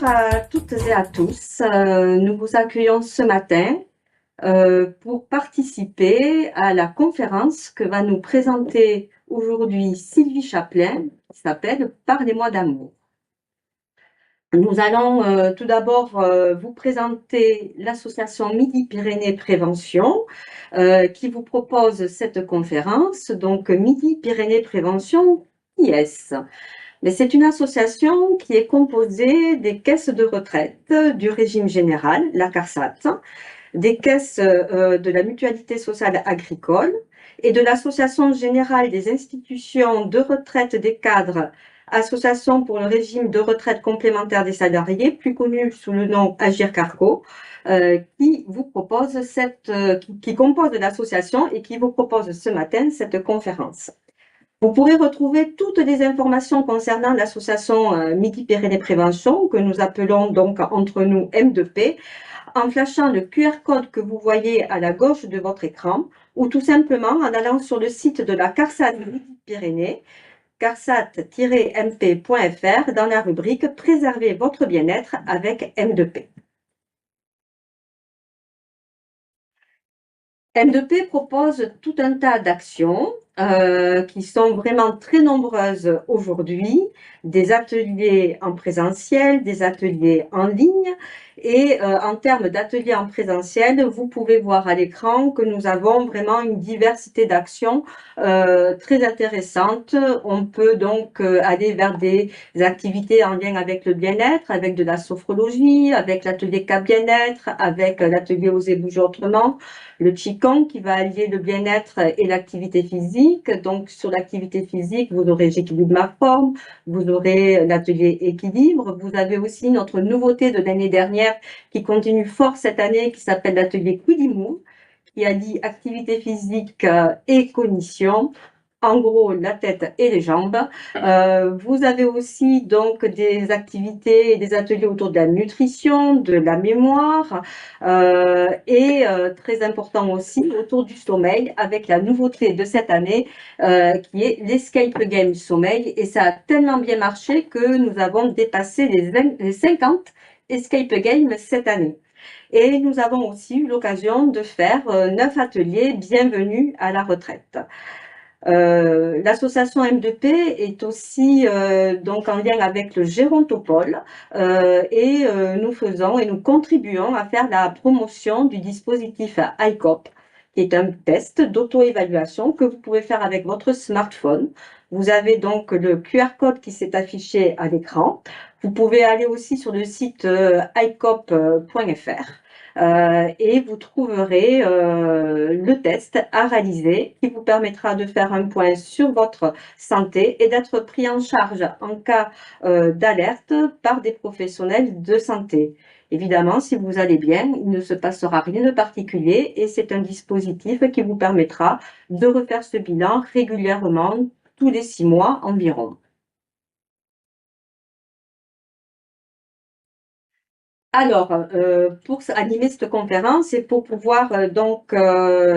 Bonjour à toutes et à tous. Nous vous accueillons ce matin pour participer à la conférence que va nous présenter aujourd'hui Sylvie Chaplin, qui s'appelle Parlez-moi d'amour. Nous allons tout d'abord vous présenter l'association Midi-Pyrénées Prévention qui vous propose cette conférence. Donc Midi-Pyrénées Prévention, qui est-ce? Mais c'est une association qui est composée des caisses de retraite du régime général, la CARSAT, des caisses de la mutualité sociale agricole et de l'association générale des institutions de retraite des cadres, association pour le régime de retraite complémentaire des salariés, plus connue sous le nom Agir Carco, qui vous propose qui compose l'association et qui vous propose ce matin cette conférence. Vous pourrez retrouver toutes les informations concernant l'association Midi-Pyrénées Prévention, que nous appelons donc entre nous M2P, en flashant le QR code que vous voyez à la gauche de votre écran, ou tout simplement en allant sur le site de la CARSAT Midi-Pyrénées, carsat-mp.fr, dans la rubrique « Préservez votre bien-être avec M2P ». M2P propose tout un tas d'actions qui sont vraiment très nombreuses aujourd'hui, des ateliers en présentiel, des ateliers en ligne. Et en termes d'ateliers en présentiel, vous pouvez voir à l'écran que nous avons vraiment une diversité d'actions très intéressantes. On peut donc aller vers des activités en lien avec le bien-être, avec de la sophrologie, avec l'atelier cas bien-être, avec l'atelier Oser bouger autrement, le Qigong qui va allier le bien-être et l'activité physique. Donc, sur l'activité physique, vous aurez J'équilibre ma forme, vous aurez l'atelier équilibre. Vous avez aussi notre nouveauté de l'année dernière qui continue fort cette année, qui s'appelle l'atelier Quiddimove, qui allie activité physique et cognition. En gros, la tête et les jambes. Vous avez aussi donc des activités et des ateliers autour de la nutrition, de la mémoire et très important aussi autour du sommeil avec la nouveauté de cette année qui est l'Escape Game Sommeil. Et ça a tellement bien marché que nous avons dépassé les 50 Escape Games cette année. Et nous avons aussi eu l'occasion de faire 9 ateliers Bienvenue à la retraite. L'association M2P est aussi donc en lien avec le Gérontopole et nous faisons et nous contribuons à faire la promotion du dispositif ICOP, qui est un test d'auto-évaluation que vous pouvez faire avec votre smartphone. Vous avez donc le QR code qui s'est affiché à l'écran. Vous pouvez aller aussi sur le site icop.fr. Et vous trouverez le test à réaliser qui vous permettra de faire un point sur votre santé et d'être pris en charge en cas d'alerte par des professionnels de santé. Évidemment, si vous allez bien, il ne se passera rien de particulier et c'est un dispositif qui vous permettra de refaire ce bilan régulièrement tous les 6 mois environ. Alors, pour animer cette conférence et pour pouvoir donc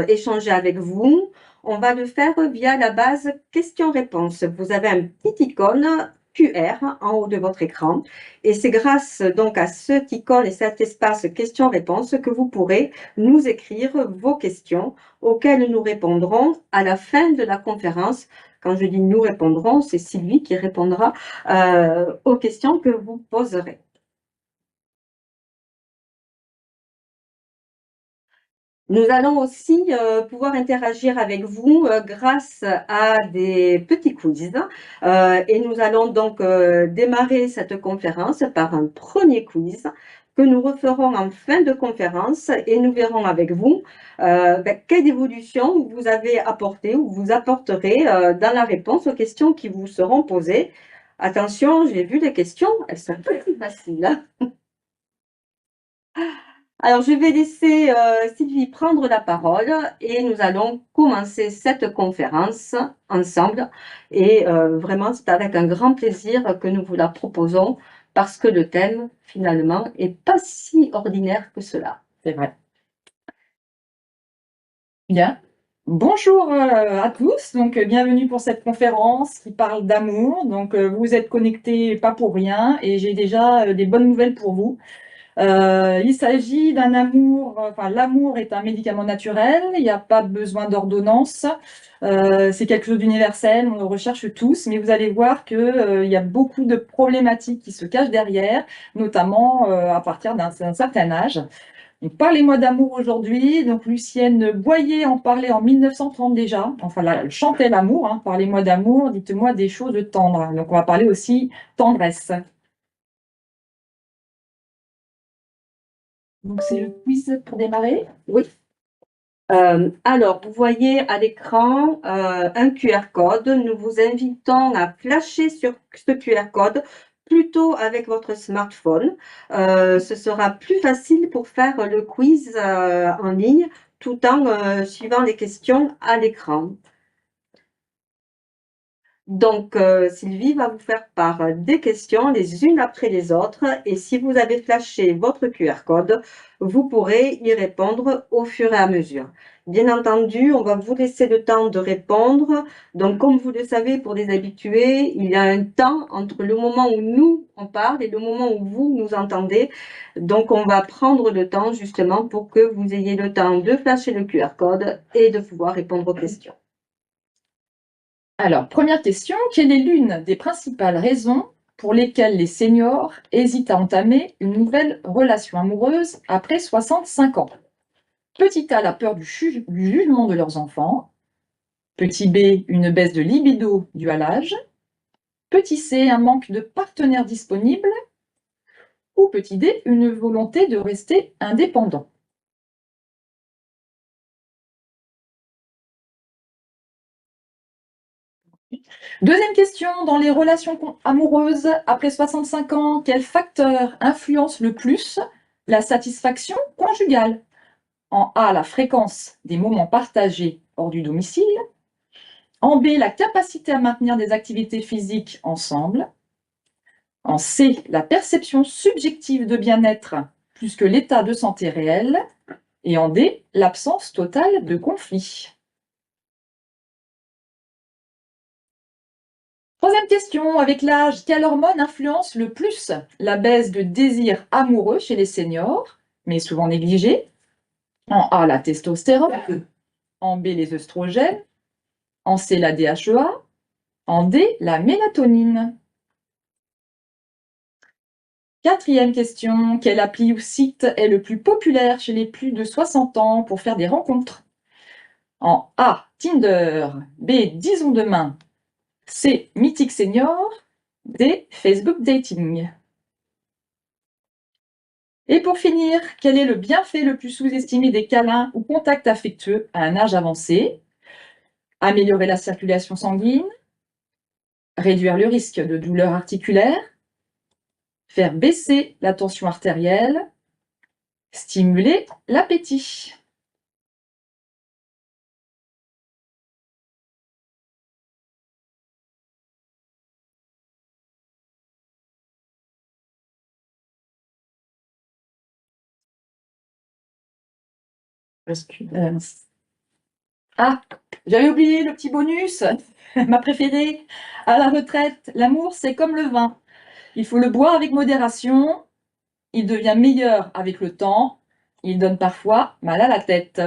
échanger avec vous, on va le faire via la base questions-réponses. Vous avez un petit icône QR en haut de votre écran et c'est grâce donc à cet icône et cet espace questions-réponses que vous pourrez nous écrire vos questions auxquelles nous répondrons à la fin de la conférence. Quand je dis nous répondrons, c'est Sylvie qui répondra aux questions que vous poserez. Nous allons aussi pouvoir interagir avec vous grâce à des petits quiz et nous allons donc démarrer cette conférence par un premier quiz que nous referons en fin de conférence et nous verrons avec vous quelle évolution vous avez apporté ou vous apporterez dans la réponse aux questions qui vous seront posées. Attention, j'ai vu les questions, elles sont très faciles. Alors, je vais laisser Sylvie prendre la parole et nous allons commencer cette conférence ensemble. Et vraiment, c'est avec un grand plaisir que nous vous la proposons parce que le thème, finalement, est pas si ordinaire que cela. C'est vrai. Bien. Bonjour à tous, donc bienvenue pour cette conférence qui parle d'amour. Donc vous êtes connectés pas pour rien et j'ai déjà des bonnes nouvelles pour vous. Il s'agit d'un amour, enfin l'amour est un médicament naturel, il n'y a pas besoin d'ordonnance. C'est quelque chose d'universel, on le recherche tous, mais vous allez voir que il y a beaucoup de problématiques qui se cachent derrière, notamment à partir d'un certain âge. Donc, parlez-moi d'amour aujourd'hui. Donc, Lucienne Boyer en parlait en 1930 déjà. Enfin, là, elle chantait l'amour, hein. Parlez-moi d'amour, dites-moi des choses tendres. Donc, on va parler aussi tendresse. Donc, c'est le quiz pour démarrer. Oui. Alors, vous voyez à l'écran un QR code. Nous vous invitons à flasher sur ce QR code plutôt avec votre smartphone. Ce sera plus facile pour faire le quiz en ligne tout en suivant les questions à l'écran. Donc, Sylvie va vous faire part des questions les unes après les autres et si vous avez flashé votre QR code, vous pourrez y répondre au fur et à mesure. Bien entendu, on va vous laisser le temps de répondre. Donc, comme vous le savez, pour les habitués, il y a un temps entre le moment où nous, on parle et le moment où vous nous entendez. Donc, on va prendre le temps justement pour que vous ayez le temps de flasher le QR code et de pouvoir répondre aux questions. Alors, première question, quelle est l'une des principales raisons pour lesquelles les seniors hésitent à entamer une nouvelle relation amoureuse après 65 ans? Petit A, la peur du jugement de leurs enfants. Petit B, une baisse de libido due à l'âge. Petit C, un manque de partenaires disponibles. Ou petit D, une volonté de rester indépendant. Deuxième question, dans les relations amoureuses après 65 ans, quel facteur influence le plus la satisfaction conjugale? En A, la fréquence des moments partagés hors du domicile. En B, la capacité à maintenir des activités physiques ensemble. En C, la perception subjective de bien-être plus que l'état de santé réel. Et en D, l'absence totale de conflit. Troisième question, avec l'âge, quelle hormone influence le plus la baisse de désir amoureux chez les seniors, mais souvent négligée? En A, la testostérone. En B, les œstrogènes. En C, la DHEA. En D, la mélatonine. Quatrième question, quelle appli ou site est le plus populaire chez les plus de 60 ans pour faire des rencontres? En A, Tinder. B, Disons Demain. C, Mythique Senior. D, Facebook Dating. Et pour finir, quel est le bienfait le plus sous-estimé des câlins ou contacts affectueux à un âge avancé? Améliorer la circulation sanguine, réduire le risque de douleurs articulaires, faire baisser la tension artérielle, stimuler l'appétit. Ah, j'avais oublié le petit bonus, ma préférée. À la retraite, l'amour, c'est comme le vin. Il faut le boire avec modération. Il devient meilleur avec le temps. Il donne parfois mal à la tête.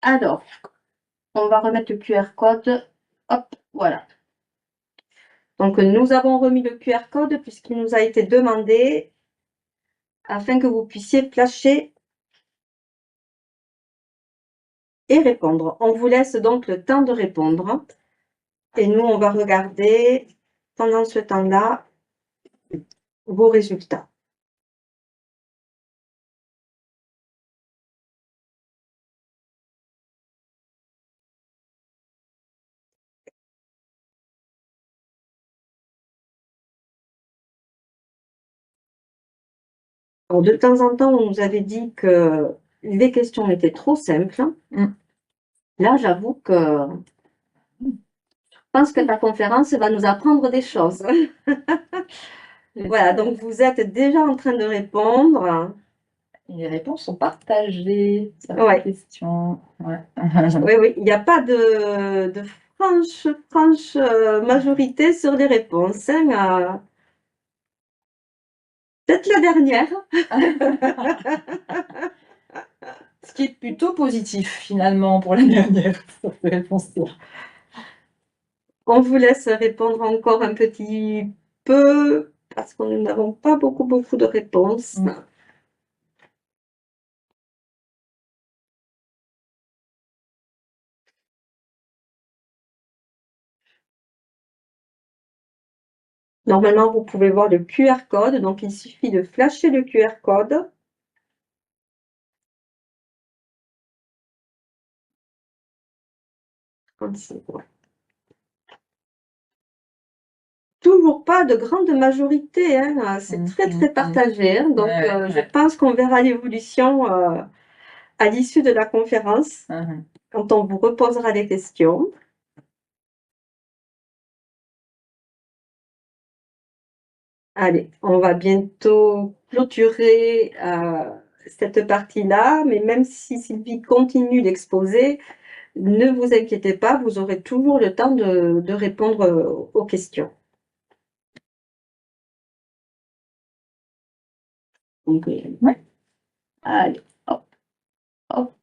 Alors, on va remettre le QR code. Hop, voilà. Donc, nous avons remis le QR code puisqu'il nous a été demandé afin que vous puissiez flasher et répondre. On vous laisse donc le temps de répondre. Et nous, on va regarder pendant ce temps-là vos résultats. Alors, de temps en temps, on nous avait dit que les questions étaient trop simples. Là, j'avoue que je pense que ta conférence va nous apprendre des choses. Voilà, donc vous êtes déjà en train de répondre. Les réponses sont partagées sur la Ouais. question. Ouais. Oui, oui, il n'y a pas de franche majorité sur les réponses, hein. Peut-être la dernière. Ce qui est plutôt positif finalement pour la dernière réponse-là. On vous laisse répondre encore un petit peu parce que nous n'avons pas beaucoup de réponses. Normalement, vous pouvez voir le QR code, donc il suffit de flasher le QR code. Toujours pas de grande majorité, hein. C'est très partagé, hein. Donc, je pense qu'on verra l'évolution à l'issue de la conférence, quand on vous reposera des questions. Allez, on va bientôt clôturer cette partie-là, mais même si Sylvie continue d'exposer, ne vous inquiétez pas, vous aurez toujours le temps de répondre aux questions. Donc, Ouais. allez, hop, hop,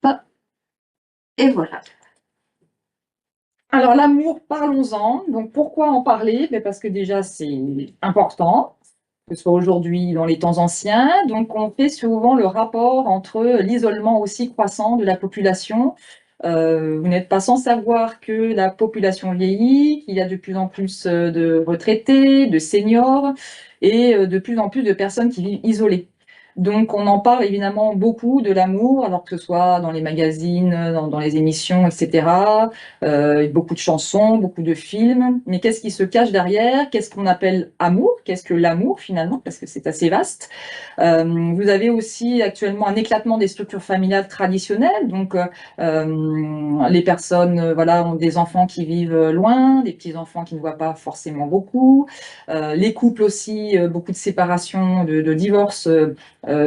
et voilà. Alors l'amour, parlons-en. Donc pourquoi en parler? Parce que déjà c'est important, que ce soit aujourd'hui dans les temps anciens. Donc on fait souvent le rapport entre l'isolement aussi croissant de la population. Vous n'êtes pas sans savoir que la population vieillit, qu'il y a de plus en plus de retraités, de seniors et de plus en plus de personnes qui vivent isolées. Donc on en parle évidemment beaucoup de l'amour, alors que ce soit dans les magazines, dans les émissions, etc. Beaucoup de chansons, beaucoup de films. Mais qu'est-ce qui se cache derrière? Qu'est-ce qu'on appelle amour? Qu'est-ce que l'amour finalement? Parce que c'est assez vaste. Vous avez aussi actuellement un éclatement des structures familiales traditionnelles. Donc les personnes voilà, ont des enfants qui vivent loin, des petits-enfants qui ne voient pas forcément beaucoup. Les couples aussi, beaucoup de séparations, de divorces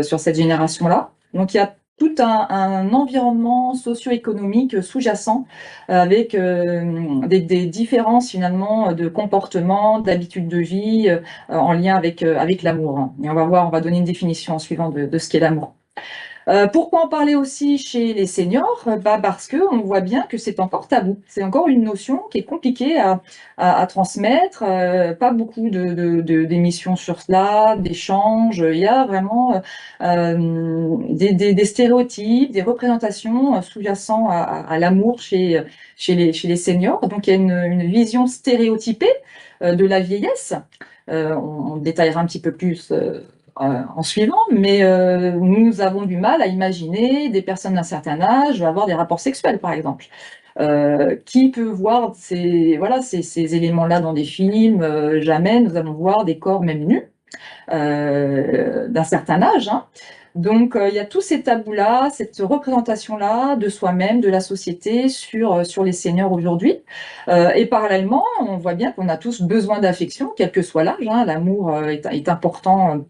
sur cette génération-là. Donc il y a tout un environnement socio-économique sous-jacent avec des différences finalement de comportement, d'habitudes de vie en lien avec l'amour. Et on va voir, on va donner une définition en suivant de ce qu'est l'amour. Pourquoi en parler aussi chez les seniors? Parce qu'on voit bien que c'est encore tabou. C'est encore une notion qui est compliquée à transmettre. Pas beaucoup d'émissions sur cela, d'échanges. Il y a vraiment des stéréotypes, des représentations sous-jacentes à l'amour chez les seniors. Donc il y a une vision stéréotypée de la vieillesse. On détaillera un petit peu plus en suivant, mais nous avons du mal à imaginer des personnes d'un certain âge avoir des rapports sexuels, par exemple. Qui peut voir ces éléments-là dans des films? Jamais nous allons voir des corps même nus d'un certain âge, hein. Donc il y a tous ces tabous-là, cette représentation-là de soi-même, de la société sur les seniors aujourd'hui. Et parallèlement, on voit bien qu'on a tous besoin d'affection, quel que soit l'âge, hein. L'amour est important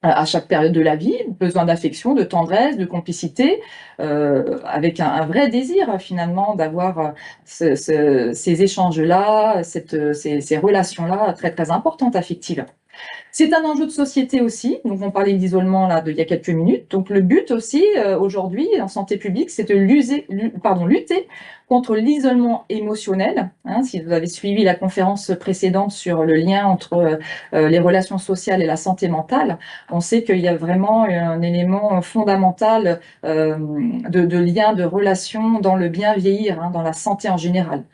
à chaque période de la vie, besoin d'affection, de tendresse, de complicité, avec un vrai désir finalement d'avoir ces échanges-là, ces relations-là très importantes affectives. C'est un enjeu de société aussi, donc on parlait d'isolement là il y a quelques minutes, donc le but aussi aujourd'hui en santé publique, c'est de lutter contre l'isolement émotionnel, hein. Si vous avez suivi la conférence précédente sur le lien entre les relations sociales et la santé mentale, on sait qu'il y a vraiment un élément fondamental de lien, de relation dans le bien vieillir, hein, dans la santé en général.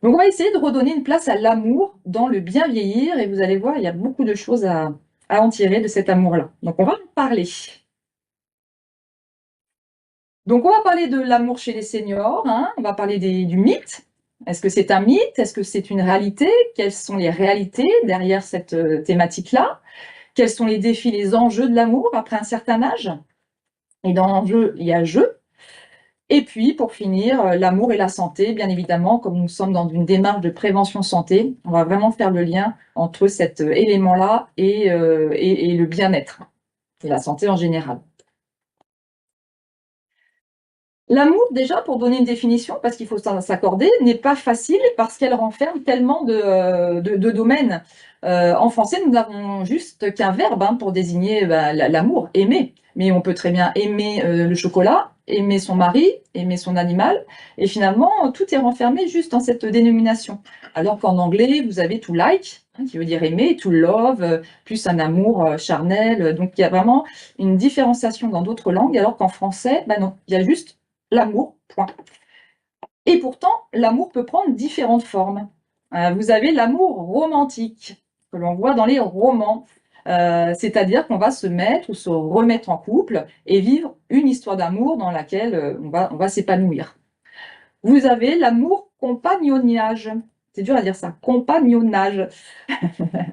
Donc on va essayer de redonner une place à l'amour dans le bien vieillir et vous allez voir, il y a beaucoup de choses à en tirer de cet amour-là. Donc on va en parler. Donc on va parler de l'amour chez les seniors, hein. On va parler du mythe. Est-ce que c'est un mythe? Est-ce que c'est une réalité? Quelles sont les réalités derrière cette thématique-là? Quels sont les défis, les enjeux de l'amour après un certain âge? Et dans l'enjeu, il y a jeu. Et puis, pour finir, l'amour et la santé, bien évidemment, comme nous sommes dans une démarche de prévention santé, on va vraiment faire le lien entre cet élément-là et le bien-être et la santé en général. L'amour, déjà, pour donner une définition, parce qu'il faut s'accorder, n'est pas facile parce qu'elle renferme tellement de domaines. En français, nous n'avons juste qu'un verbe pour désigner l'amour, aimer. Mais on peut très bien aimer le chocolat, aimer son mari, aimer son animal. Et finalement, tout est renfermé juste dans cette dénomination. Alors qu'en anglais, vous avez to like, qui veut dire aimer, to love, plus un amour charnel. Donc il y a vraiment une différenciation dans d'autres langues, alors qu'en français, non, il y a juste l'amour, point. Et pourtant, l'amour peut prendre différentes formes. Vous avez l'amour romantique, que l'on voit dans les romans. C'est-à-dire qu'on va se mettre ou se remettre en couple et vivre une histoire d'amour dans laquelle on va s'épanouir. Vous avez l'amour compagnonnage. C'est dur à dire ça, compagnonnage.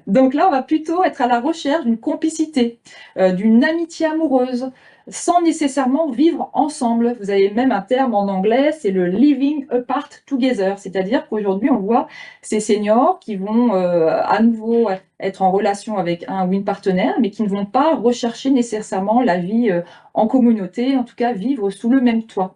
Donc là, on va plutôt être à la recherche d'une complicité, d'une amitié amoureuse, sans nécessairement vivre ensemble. Vous avez même un terme en anglais, c'est le living apart together, c'est-à-dire qu'aujourd'hui, on voit ces seniors qui vont à nouveau être en relation avec un ou une partenaire, mais qui ne vont pas rechercher nécessairement la vie en communauté, en tout cas vivre sous le même toit.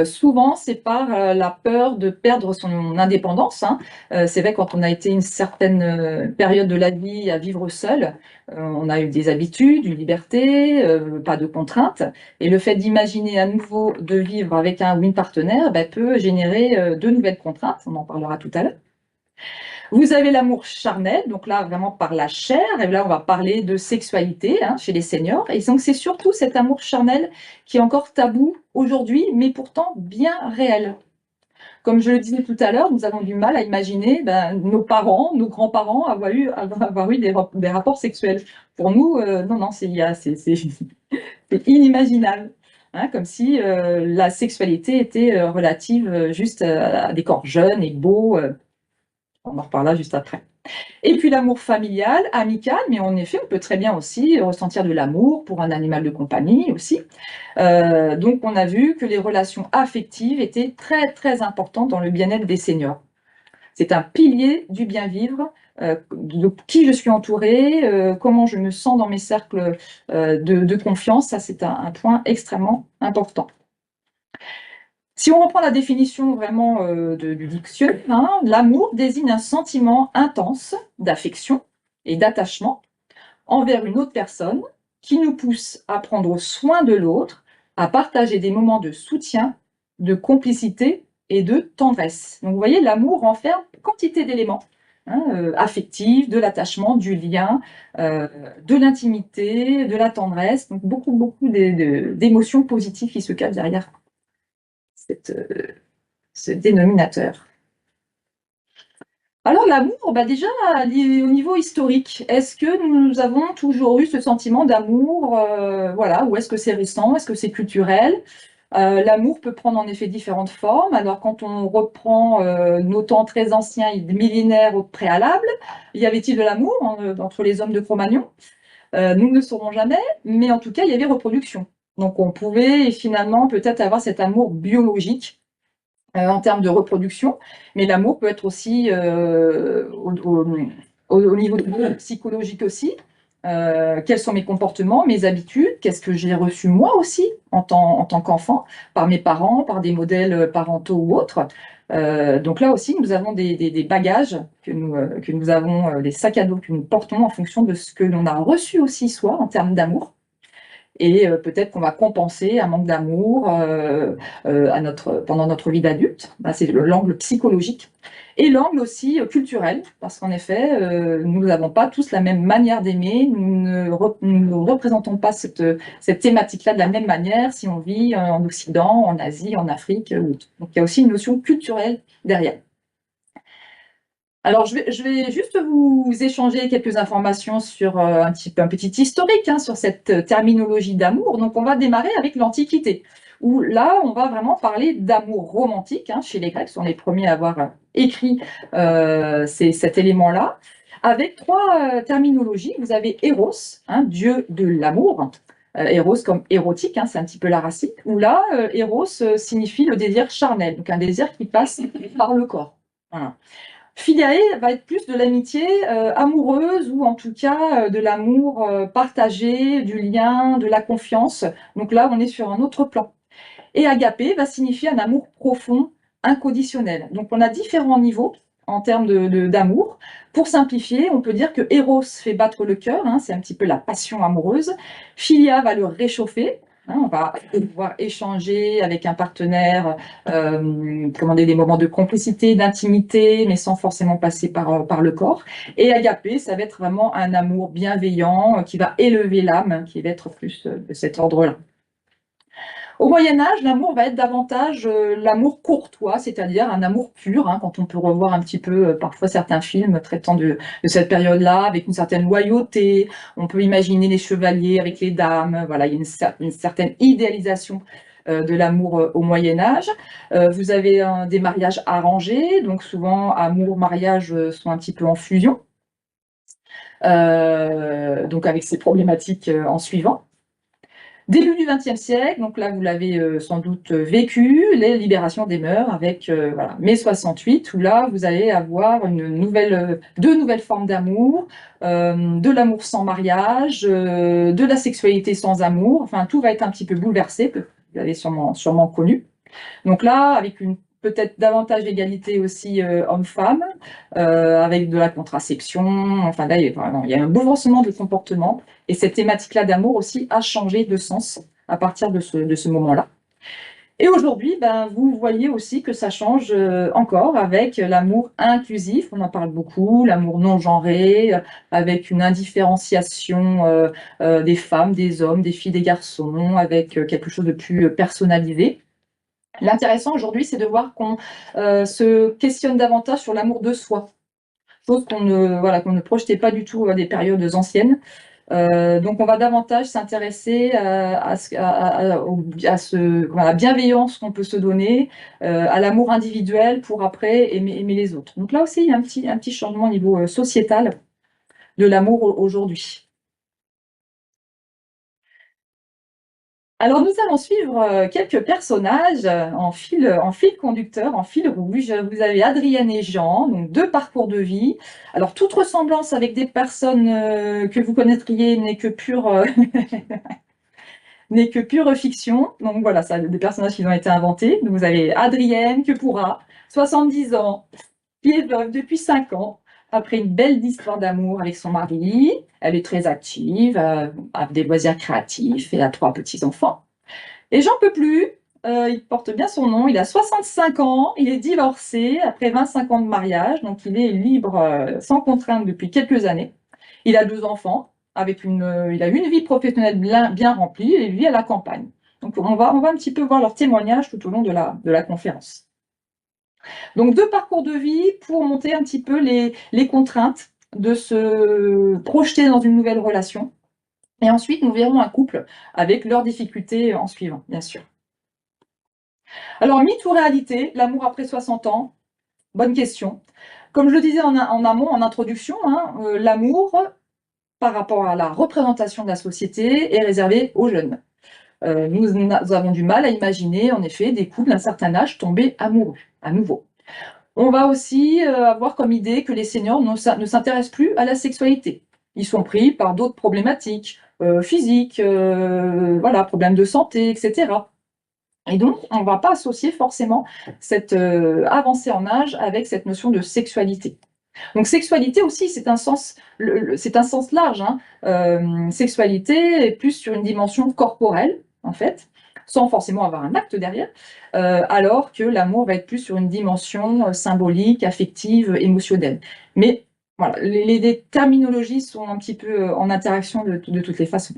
Souvent, c'est par la peur de perdre son indépendance. C'est vrai, quand on a été une certaine période de la vie à vivre seul, on a eu des habitudes, une liberté, pas de contraintes. Et le fait d'imaginer à nouveau de vivre avec un ou une partenaire peut générer de nouvelles contraintes. On en parlera tout à l'heure. Vous avez l'amour charnel, donc là vraiment par la chair, et là on va parler de sexualité chez les seniors. Et donc c'est surtout cet amour charnel qui est encore tabou aujourd'hui, mais pourtant bien réel. Comme je le disais tout à l'heure, nous avons du mal à imaginer nos parents, nos grands-parents avoir eu des rapports sexuels. Pour nous, non, c'est inimaginable. Comme si la sexualité était relative juste à des corps jeunes et beaux. On en reparlera juste après. Et puis l'amour familial, amical, mais en effet, on peut très bien aussi ressentir de l'amour pour un animal de compagnie aussi. Donc on a vu que les relations affectives étaient très très importantes dans le bien-être des seniors. C'est un pilier du bien vivre, de qui je suis entourée, comment je me sens dans mes cercles de confiance, ça c'est un point extrêmement important. Si on reprend la définition vraiment du dictionnaire, l'amour désigne un sentiment intense d'affection et d'attachement envers une autre personne qui nous pousse à prendre soin de l'autre, à partager des moments de soutien, de complicité et de tendresse. Donc vous voyez, l'amour renferme quantité d'éléments affectifs, de l'attachement, du lien, de l'intimité, de la tendresse, donc beaucoup d'émotions positives qui se cachent derrière ce dénominateur. Alors l'amour, déjà au niveau historique, est-ce que nous avons toujours eu ce sentiment d'amour, ou est-ce que c'est récent, est-ce que c'est culturel? L'amour peut prendre en effet différentes formes. Alors quand on reprend nos temps très anciens, millénaires au préalable, y avait-il de l'amour entre les hommes de Cro-Magnon? Nous ne le saurons jamais, mais en tout cas il y avait reproduction. Donc on pouvait finalement peut-être avoir cet amour biologique en termes de reproduction, mais l'amour peut être aussi au niveau psychologique aussi. Quels sont mes comportements, mes habitudes, qu'est-ce que j'ai reçu moi aussi en tant qu'enfant, par mes parents, par des modèles parentaux ou autres. Donc là aussi, nous avons des bagages que nous avons, des sacs à dos que nous portons en fonction de ce que l'on a reçu aussi soi en termes d'amour. Et peut-être qu'on va compenser un manque d'amour pendant notre vie d'adulte. C'est l'angle psychologique. Et l'angle aussi culturel, parce qu'en effet, nous n'avons pas tous la même manière d'aimer, nous ne représentons pas cette thématique-là de la même manière si on vit en Occident, en Asie, en Afrique. Donc il y a aussi une notion culturelle derrière. Alors, je vais juste vous échanger quelques informations sur un petit historique sur cette terminologie d'amour. Donc, on va démarrer avec l'Antiquité, où là, on va vraiment parler d'amour romantique. Chez les Grecs, sont les premiers à avoir écrit cet élément-là, avec trois terminologies. Vous avez Eros, dieu de l'amour. Eros comme érotique, c'est un petit peu la racine. Où là, Eros signifie le désir charnel, donc un désir qui passe par le corps. Voilà. Philae va être plus de l'amitié amoureuse ou en tout cas de l'amour partagé, du lien, de la confiance. Donc là, on est sur un autre plan. Et agapé va signifier un amour profond, inconditionnel. Donc on a différents niveaux en termes d'amour. Pour simplifier, on peut dire que Eros fait battre le cœur, hein, c'est un petit peu la passion amoureuse. Philia va le réchauffer. Hein, on va pouvoir échanger avec un partenaire, commander des moments de complicité, d'intimité, mais sans forcément passer par le corps. Et agapé, ça va être vraiment un amour bienveillant qui va élever l'âme, qui va être plus de cet ordre-là. Au Moyen-Âge, l'amour va être davantage l'amour courtois, c'est-à-dire un amour pur, hein, quand on peut revoir un petit peu parfois certains films traitant de cette période-là, avec une certaine loyauté. On peut imaginer les chevaliers avec les dames. Voilà, il y a une certaine idéalisation de l'amour au Moyen-Âge. Vous avez des mariages arrangés, donc souvent amour, mariage sont un petit peu en fusion, donc avec ces problématiques en suivant. Début du XXe siècle, donc là vous l'avez sans doute vécu, les libérations des mœurs avec voilà, mai 68, où là vous allez avoir deux nouvelles formes d'amour, de l'amour sans mariage, de la sexualité sans amour, enfin tout va être un petit peu bouleversé, vous l'avez sûrement connu. Donc là, avec peut-être davantage d'égalité aussi homme-femme, avec de la contraception. Enfin là, il y a un bouleversement de comportement. Et cette thématique-là d'amour aussi a changé de sens à partir de ce moment-là. Et aujourd'hui, ben, vous voyez aussi que ça change encore avec l'amour inclusif, on en parle beaucoup, l'amour non genré, avec une indifférenciation des femmes, des hommes, des filles, des garçons, avec quelque chose de plus personnalisé. L'intéressant aujourd'hui, c'est de voir qu'on se questionne davantage sur l'amour de soi, chose qu'on ne projetait pas du tout à des périodes anciennes. Donc on va davantage s'intéresser à la bienveillance qu'on peut se donner, à l'amour individuel pour après aimer les autres. Donc là aussi, il y a un petit changement au niveau sociétal de l'amour aujourd'hui. Alors nous allons suivre quelques personnages en fil conducteur, en fil rouge. Vous avez Adrienne et Jean, donc deux parcours de vie. Alors toute ressemblance avec des personnes que vous connaîtriez n'est que pure n'est que pure fiction. Donc voilà, ça, des personnages qui ont été inventés. Donc vous avez Adrienne que pourra, 70 ans, qui est veuve depuis 5 ans. Après une belle histoire d'amour avec son mari, elle est très active, a des loisirs créatifs et a 3 petits-enfants. Et j'en peux plus, il porte bien son nom, il a 65 ans, il est divorcé après 25 ans de mariage, donc il est libre, sans contrainte depuis quelques années. Il a 2 enfants, il a une vie professionnelle bien remplie et il vit à la campagne. Donc on va un petit peu voir leurs témoignages tout au long de la conférence. Donc 2 parcours de vie pour monter un petit peu les contraintes de se projeter dans une nouvelle relation. Et ensuite, nous verrons un couple avec leurs difficultés en suivant, bien sûr. Alors, mythe ou réalité, l'amour après 60 ans? Bonne question. Comme je le disais en amont, en introduction, hein, l'amour, par rapport à la représentation de la société, est réservé aux jeunes. Nous avons du mal à imaginer, en effet, des couples d'un certain âge tomber amoureux, à nouveau. On va aussi avoir comme idée que les seniors ne s'intéressent plus à la sexualité. Ils sont pris par d'autres problématiques physiques, voilà, problèmes de santé, etc. Et donc, on ne va pas associer forcément cette avancée en âge avec cette notion de sexualité. Donc, sexualité aussi, c'est un sens large. Hein. Sexualité est plus sur une dimension corporelle, en fait, sans forcément avoir un acte derrière, alors que l'amour va être plus sur une dimension symbolique, affective, émotionnelle. Mais voilà, les terminologies sont un petit peu en interaction de toutes les façons.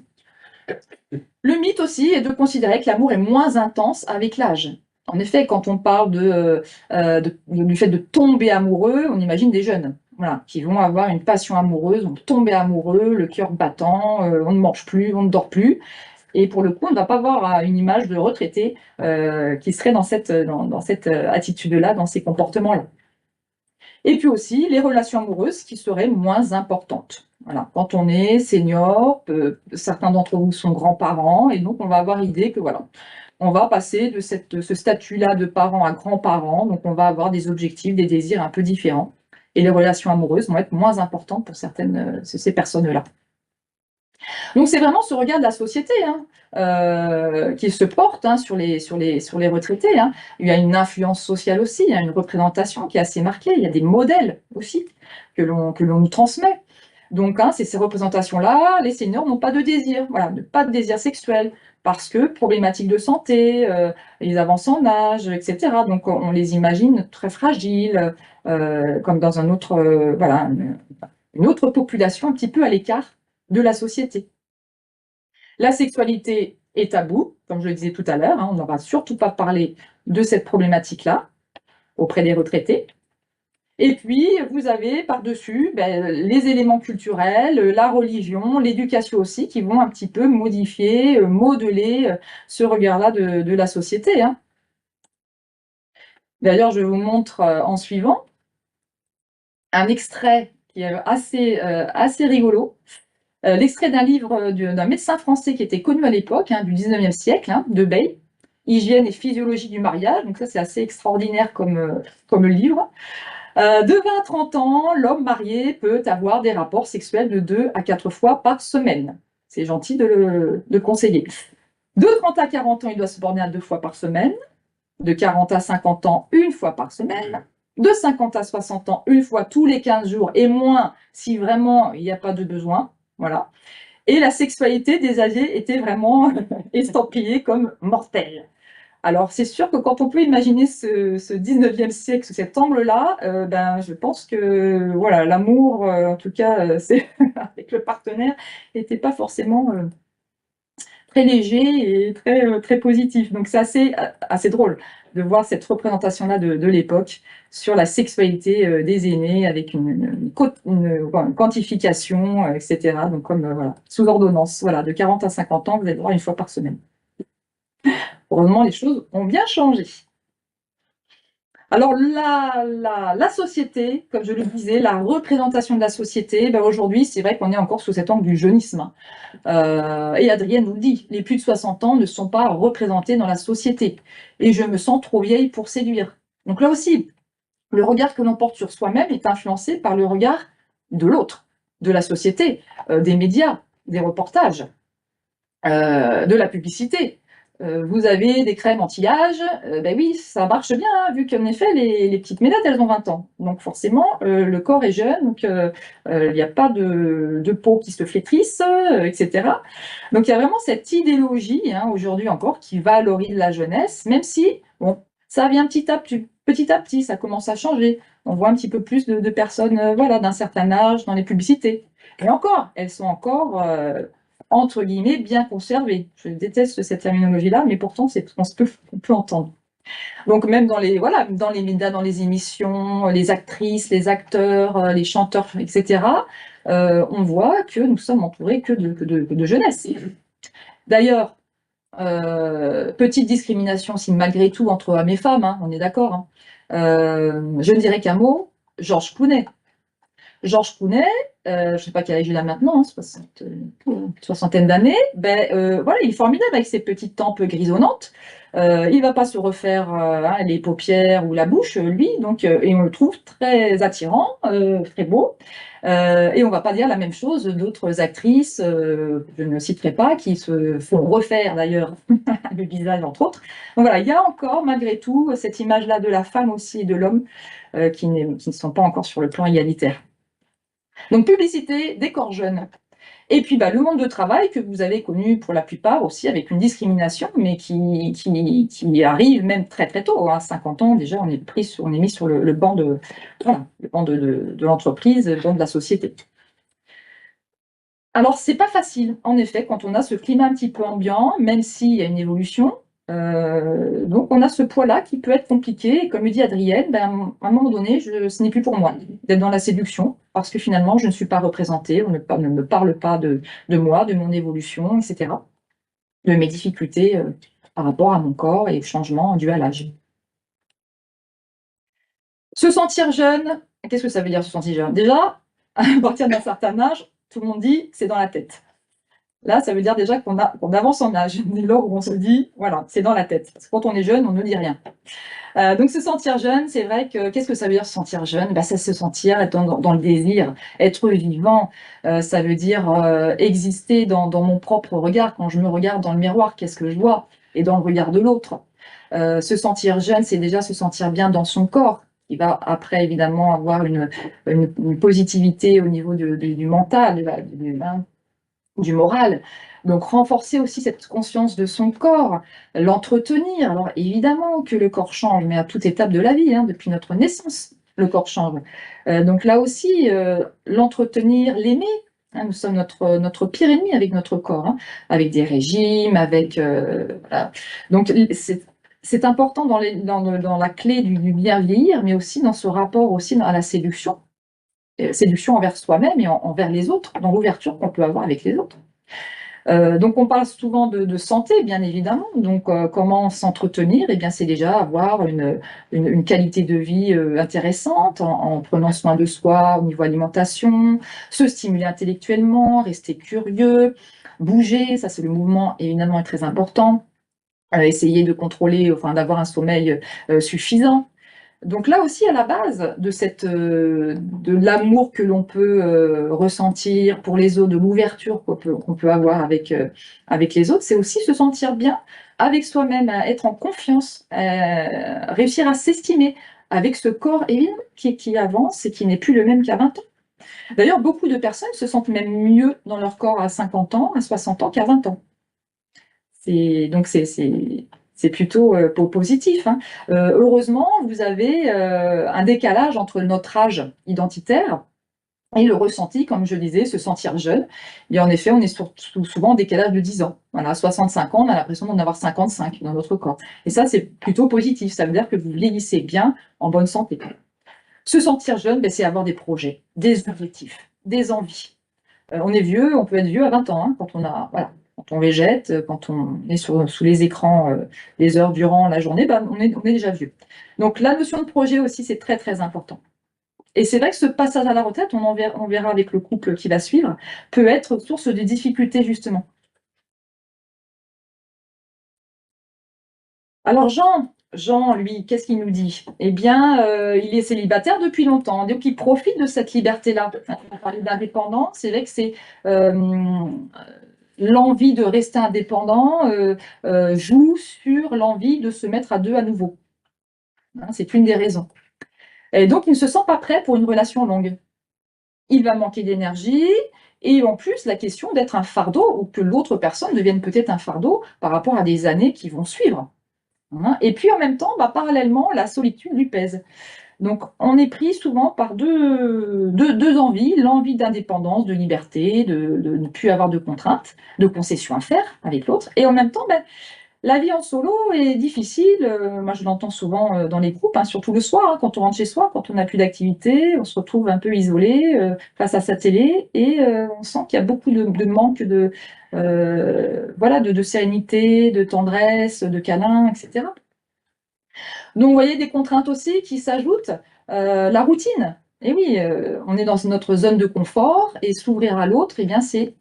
Le mythe aussi est de considérer que l'amour est moins intense avec l'âge. En effet, quand on parle du fait de tomber amoureux, on imagine des jeunes, voilà, qui vont avoir une passion amoureuse, vont tomber amoureux, le cœur battant, on ne mange plus, on ne dort plus. Et pour le coup, on ne va pas voir une image de retraité qui serait dans cette attitude-là, dans ces comportements-là. Et puis aussi les relations amoureuses qui seraient moins importantes. Voilà. Quand on est senior, certains d'entre vous sont grands-parents, et donc on va avoir l'idée que voilà, on va passer de ce statut-là de parent à grands-parents, donc on va avoir des objectifs, des désirs un peu différents, et les relations amoureuses vont être moins importantes pour ces personnes-là. Donc c'est vraiment ce regard de la société qui se porte sur les retraités. Il y a une influence sociale aussi, il y a une représentation qui est assez marquée, il y a des modèles aussi que l'on nous transmet. Donc c'est ces représentations-là, les seniors n'ont pas de désir, voilà, pas de désir sexuel, parce que problématiques de santé, ils avancent en âge, etc. Donc on les imagine très fragiles, comme dans un autre, voilà, une autre population un petit peu à l'écart de la société. La sexualité est tabou, comme je le disais tout à l'heure, on ne va surtout pas parler de cette problématique-là auprès des retraités. Et puis, vous avez par-dessus les éléments culturels, la religion, l'éducation aussi, qui vont un petit peu modifier, modeler ce regard-là de la société. D'ailleurs, je vous montre en suivant un extrait qui est assez rigolo. L'extrait d'un livre d'un médecin français qui était connu à l'époque, du 19e siècle, de Bay, Hygiène et physiologie du mariage. Donc ça, c'est assez extraordinaire comme livre. De 20 à 30 ans, l'homme marié peut avoir des rapports sexuels de 2 à 4 fois par semaine. C'est gentil de le conseiller. De 30 à 40 ans, il doit se borner à 2 fois par semaine. De 40 à 50 ans, 1 fois par semaine. De 50 à 60 ans, 1 fois tous les 15 jours et moins si vraiment il n'y a pas de besoin. Voilà. Et la sexualité des âgés était vraiment estampillée comme mortelle. Alors, c'est sûr que quand on peut imaginer ce 19e siècle sous cet angle-là, je pense que voilà, l'amour, en tout cas, c'est avec le partenaire, n'était pas forcément très léger et très positif. Donc, c'est assez drôle de voir cette représentation-là de l'époque sur la sexualité des aînés avec une quantification, etc. Donc, comme voilà, sous ordonnance, voilà, de 40 à 50 ans, vous avez droit 1 fois par semaine. Heureusement, les choses ont bien changé. Alors, la société, comme je le disais, la représentation de la société, aujourd'hui, c'est vrai qu'on est encore sous cet angle du jeunisme. Et Adrienne nous le dit, les plus de 60 ans ne sont pas représentés dans la société. Et je me sens trop vieille pour séduire. Donc là aussi, le regard que l'on porte sur soi-même est influencé par le regard de l'autre, de la société, des médias, des reportages, de la publicité. Vous avez des crèmes anti-âge, oui, ça marche bien, vu qu'en effet, les petites médates, elles ont 20 ans. Donc forcément, le corps est jeune, donc il n'y a pas de peau qui se flétrisse, etc. Donc il y a vraiment cette idéologie, aujourd'hui encore, qui valorise la jeunesse, même si, bon, ça vient petit à petit, ça commence à changer. On voit un petit peu plus de personnes d'un certain âge dans les publicités. Et encore, elles sont encore entre guillemets, bien conservé. Je déteste cette terminologie-là, mais pourtant, c'est ce qu'on peut entendre. Donc, même dans les médias, dans les émissions, les actrices, les acteurs, les chanteurs, etc., on voit que nous sommes entourés que de jeunesse. D'ailleurs, petite discrimination, si malgré tout, entre hommes et femmes, on est d'accord. Je ne dirais qu'un mot, Georges Clooney. Georges Clooney, je ne sais pas quel âge il a maintenant, soixantaine d'années, voilà, il est formidable avec ses petites tempes grisonnantes. Il ne va pas se refaire les paupières ou la bouche, lui, donc, et on le trouve très attirant, très beau. Et on ne va pas dire la même chose d'autres actrices, je ne citerai pas, qui se font refaire d'ailleurs le visage, entre autres. Donc voilà, il y a encore, malgré tout, cette image-là de la femme aussi et de l'homme qui ne sont pas encore sur le plan égalitaire. Donc, publicité des corps jeunes. Et puis, le monde de travail que vous avez connu pour la plupart aussi avec une discrimination, mais qui arrive même très très tôt. À 50 ans, déjà, on est mis sur le banc de l'entreprise, le banc de la société. Alors, c'est pas facile, en effet, quand on a ce climat un petit peu ambiant, même s'il y a une évolution. Donc, on a ce poids-là qui peut être compliqué. Et comme le dit Adrienne, à un moment donné, ce n'est plus pour moi d'être dans la séduction, parce que finalement, je ne suis pas représentée, on ne me parle pas de moi, de mon évolution, etc., de mes difficultés par rapport à mon corps et aux changements dus à l'âge. Se sentir jeune, qu'est-ce que ça veut dire se sentir jeune? Déjà, à partir d'un certain âge, tout le monde dit c'est dans la tête. Là, ça veut dire déjà qu'on avance en âge, dès lors où on se dit, voilà, c'est dans la tête. Parce que quand on est jeune, on ne dit rien. Donc se sentir jeune, c'est vrai que qu'est-ce que ça veut dire se sentir jeune? Bah, c'est se sentir être dans le désir, être vivant. Ça veut dire exister dans mon propre regard. Quand je me regarde dans le miroir, qu'est-ce que je vois? Et dans le regard de l'autre. Se sentir jeune, c'est déjà se sentir bien dans son corps. Il va après évidemment avoir une positivité au niveau du mental, du moral. Donc renforcer aussi cette conscience de son corps, l'entretenir. Alors évidemment que le corps change, mais à toute étape de la vie, hein, depuis notre naissance, le corps change. Donc là aussi, l'entretenir, l'aimer. Hein, nous sommes notre pire ennemi avec notre corps, hein, avec des régimes, avec voilà. Donc c'est important dans la clé du bien vieillir, mais aussi dans ce rapport aussi à la séduction. Séduction envers soi-même et envers les autres, dans l'ouverture qu'on peut avoir avec les autres. Donc on parle souvent de santé, bien évidemment. Donc comment s'entretenir? Eh bien, c'est déjà avoir une qualité de vie intéressante en prenant soin de soi au niveau alimentation, se stimuler intellectuellement, rester curieux, bouger, ça c'est le mouvement évidemment est très important. Essayer de contrôler, enfin d'avoir un sommeil suffisant. Donc là aussi, à la base de l'amour que l'on peut ressentir pour les autres, de l'ouverture qu'on peut avoir avec les autres, c'est aussi se sentir bien avec soi-même, être en confiance, réussir à s'estimer avec ce corps évidemment qui avance et qui n'est plus le même qu'à 20 ans. D'ailleurs, beaucoup de personnes se sentent même mieux dans leur corps à 50 ans, à 60 ans qu'à 20 ans. C'est plutôt positif, hein. Heureusement, vous avez un décalage entre notre âge identitaire et le ressenti, comme je disais, se sentir jeune. Et en effet, on est souvent en décalage de 10 ans. Voilà, à 65 ans, on a l'impression d'en avoir 55 dans notre corps. Et ça, c'est plutôt positif. Ça veut dire que vous vieillissez bien, en bonne santé. Se sentir jeune, ben, c'est avoir des projets, des objectifs, des envies. On est vieux, on peut être vieux à 20 ans, hein, quand on a, voilà, quand on végète, quand on est sous les écrans les heures durant la journée, ben, on est déjà vieux. Donc la notion de projet aussi, c'est très très important. Et c'est vrai que ce passage à la retraite, on verra avec le couple qui va suivre, peut être source de difficultés justement. Alors Jean, lui, qu'est-ce qu'il nous dit? Eh bien, il est célibataire depuis longtemps, donc il profite de cette liberté-là. On parlait d'indépendance, c'est vrai que c'est l'envie de rester indépendant joue sur l'envie de se mettre à deux à nouveau. Hein, c'est une des raisons. Et donc, il ne se sent pas prêt pour une relation longue. Il va manquer d'énergie et en plus, la question d'être un fardeau ou que l'autre personne devienne peut-être un fardeau par rapport à des années qui vont suivre. Hein. Et puis, en même temps, bah, parallèlement, la solitude lui pèse. Donc, on est pris souvent par deux envies, l'envie d'indépendance, de liberté, de ne plus avoir de contraintes, de concessions à faire avec l'autre. Et en même temps, ben, la vie en solo est difficile. Moi, je l'entends souvent dans les groupes, hein, surtout le soir, hein, quand on rentre chez soi, quand on n'a plus d'activité, on se retrouve un peu isolé face à sa télé et on sent qu'il y a beaucoup de manque voilà, de sérénité, de tendresse, de câlin, etc. Donc, vous voyez des contraintes aussi qui s'ajoutent. La routine. Et oui, on est dans notre zone de confort et s'ouvrir à l'autre, eh bien, c'est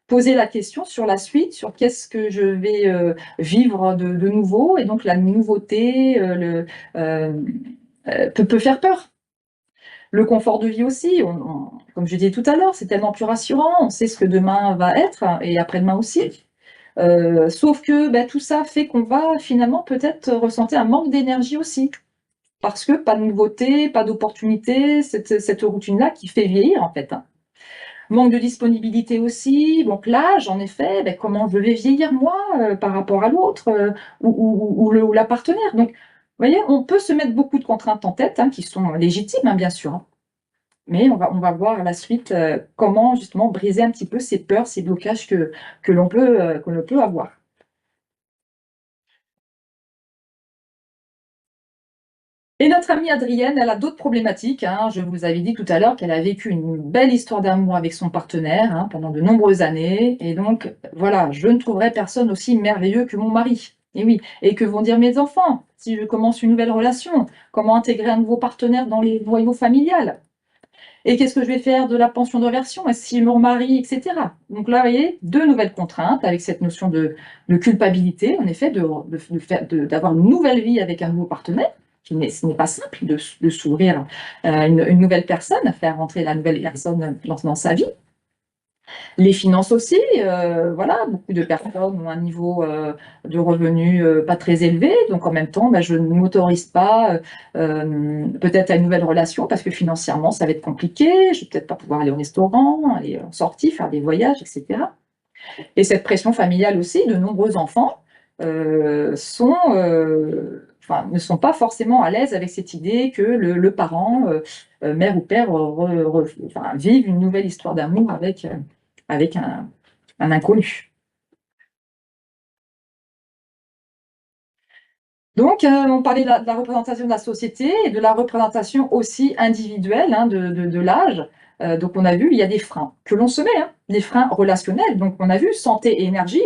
poser la question sur la suite, sur qu'est-ce que je vais vivre de nouveau. Et donc, la nouveauté peut faire peur. Le confort de vie aussi, comme je disais tout à l'heure, c'est tellement plus rassurant. On sait ce que demain va être et après-demain aussi. Sauf que ben, tout ça fait qu'on va finalement peut-être ressentir un manque d'énergie aussi. Parce que pas de nouveauté, pas d'opportunité, cette routine-là qui fait vieillir en fait. Hein. Manque de disponibilité aussi, donc l'âge en effet, ben, comment je vais vieillir moi par rapport à l'autre ou la partenaire. Donc, vous voyez, on peut se mettre beaucoup de contraintes en tête, hein, qui sont légitimes hein, bien sûr, hein. Mais on va voir à la suite comment justement briser un petit peu ces peurs, ces blocages que l'on peut avoir. Et notre amie Adrienne, elle a d'autres problématiques. Hein. Je vous avais dit tout à l'heure qu'elle a vécu une belle histoire d'amour avec son partenaire hein, pendant de nombreuses années. Et donc, voilà, je ne trouverai personne aussi merveilleux que mon mari. Et oui, et que vont dire mes enfants si je commence une nouvelle relation? Comment intégrer un nouveau partenaire dans les noyaux familiales? Et qu'est-ce que je vais faire de la pension de réversion? Est-ce si je me remarie, etc. Donc là, vous voyez, 2 nouvelles contraintes avec cette notion de culpabilité, en effet, d'avoir une nouvelle vie avec un nouveau partenaire, ce n'est pas simple de s'ouvrir à une nouvelle personne, à faire rentrer la nouvelle personne dans sa vie. Les finances aussi, voilà, beaucoup de personnes ont un niveau de revenus pas très élevé, donc en même temps, bah, je ne m'autorise pas peut-être à une nouvelle relation parce que financièrement, ça va être compliqué, je vais peut-être pas pouvoir aller au restaurant, aller en sortie, faire des voyages, etc. Et cette pression familiale aussi, de nombreux enfants ne sont pas forcément à l'aise avec cette idée que le parent, mère ou père, vive une nouvelle histoire d'amour avec un inconnu. Donc, on parlait de la représentation de la société et de la représentation aussi individuelle hein, de l'âge. Donc, on a vu, il y a des freins que l'on se met, hein, des freins relationnels. Donc, on a vu santé et énergie,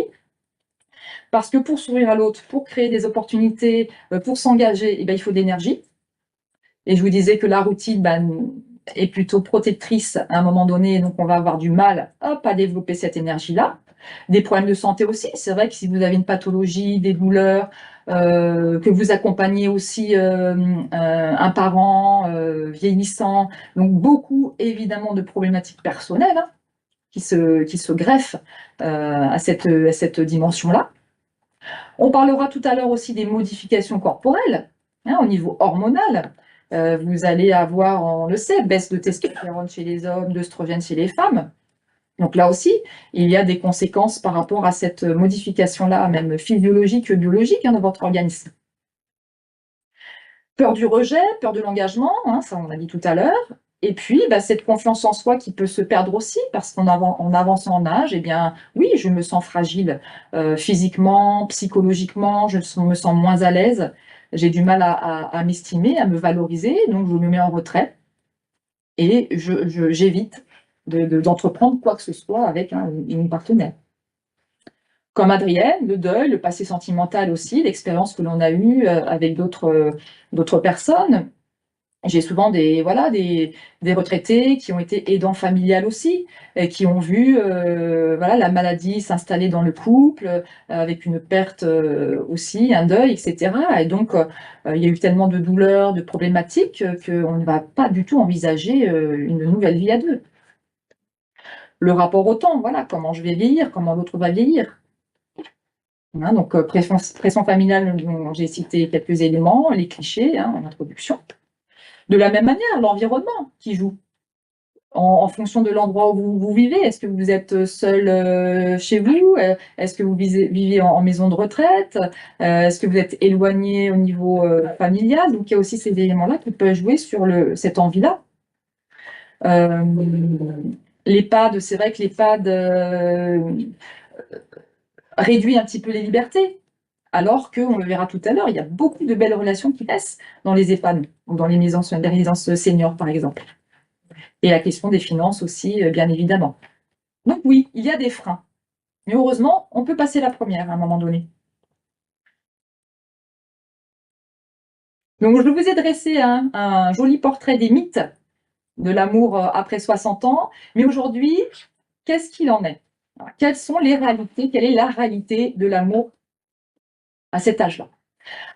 parce que pour s'ouvrir à l'autre, pour créer des opportunités, pour s'engager, eh ben, il faut de l'énergie. Et je vous disais que la routine est plutôt protectrice à un moment donné, donc on va avoir du mal à développer cette énergie-là. Des problèmes de santé aussi, c'est vrai que si vous avez une pathologie, des douleurs, que vous accompagnez aussi un parent vieillissant, donc beaucoup évidemment de problématiques personnelles hein, qui se greffent à cette dimension-là. On parlera tout à l'heure aussi des modifications corporelles hein, au niveau hormonal. Vous allez avoir, on le sait, baisse de testostérone chez les hommes, d'œstrogène chez les femmes. Donc là aussi, il y a des conséquences par rapport à cette modification-là, même physiologique, biologique, hein, de votre organisme. Peur du rejet, peur de l'engagement, hein, ça on l'a dit tout à l'heure. Et puis, cette confiance en soi qui peut se perdre aussi, parce qu'en avançant en âge, eh bien, oui, je me sens fragile physiquement, psychologiquement, je me sens moins à l'aise, j'ai du mal à m'estimer, à me valoriser, donc je me mets en retrait et j'évite d'entreprendre quoi que ce soit avec une partenaire. Comme Adrienne, le deuil, le passé sentimental aussi, l'expérience que l'on a eue avec d'autres personnes. J'ai souvent des retraités qui ont été aidants familiales aussi, et qui ont vu la maladie s'installer dans le couple, avec une perte aussi, un deuil, etc. Et donc, il y a eu tellement de douleurs, de problématiques, qu'on ne va pas du tout envisager une nouvelle vie à deux. Le rapport au temps, voilà, comment je vais vieillir, comment l'autre va vieillir. Hein, donc, pression familiale, j'ai cité quelques éléments, les clichés hein, en introduction. De la même manière, l'environnement qui joue. En fonction de l'endroit où vous vivez, est-ce que vous êtes seul chez vous? Est-ce que vous vivez en maison de retraite? Est-ce que vous êtes éloigné au niveau familial? Donc il y a aussi ces éléments-là qui peuvent jouer sur cette envie-là. L'EHPAD, c'est vrai que l'EHPAD réduit un petit peu les libertés. Alors qu'on le verra tout à l'heure, il y a beaucoup de belles relations qui naissent dans les EHPAD ou dans les résidences seniors, par exemple. Et la question des finances aussi, bien évidemment. Donc oui, il y a des freins. Mais heureusement, on peut passer la première à un moment donné. Donc je vous ai dressé un joli portrait des mythes de l'amour après 60 ans. Mais aujourd'hui, qu'est-ce qu'il en est? Quelles sont les réalités? Quelle est la réalité de l'amour à cet âge-là?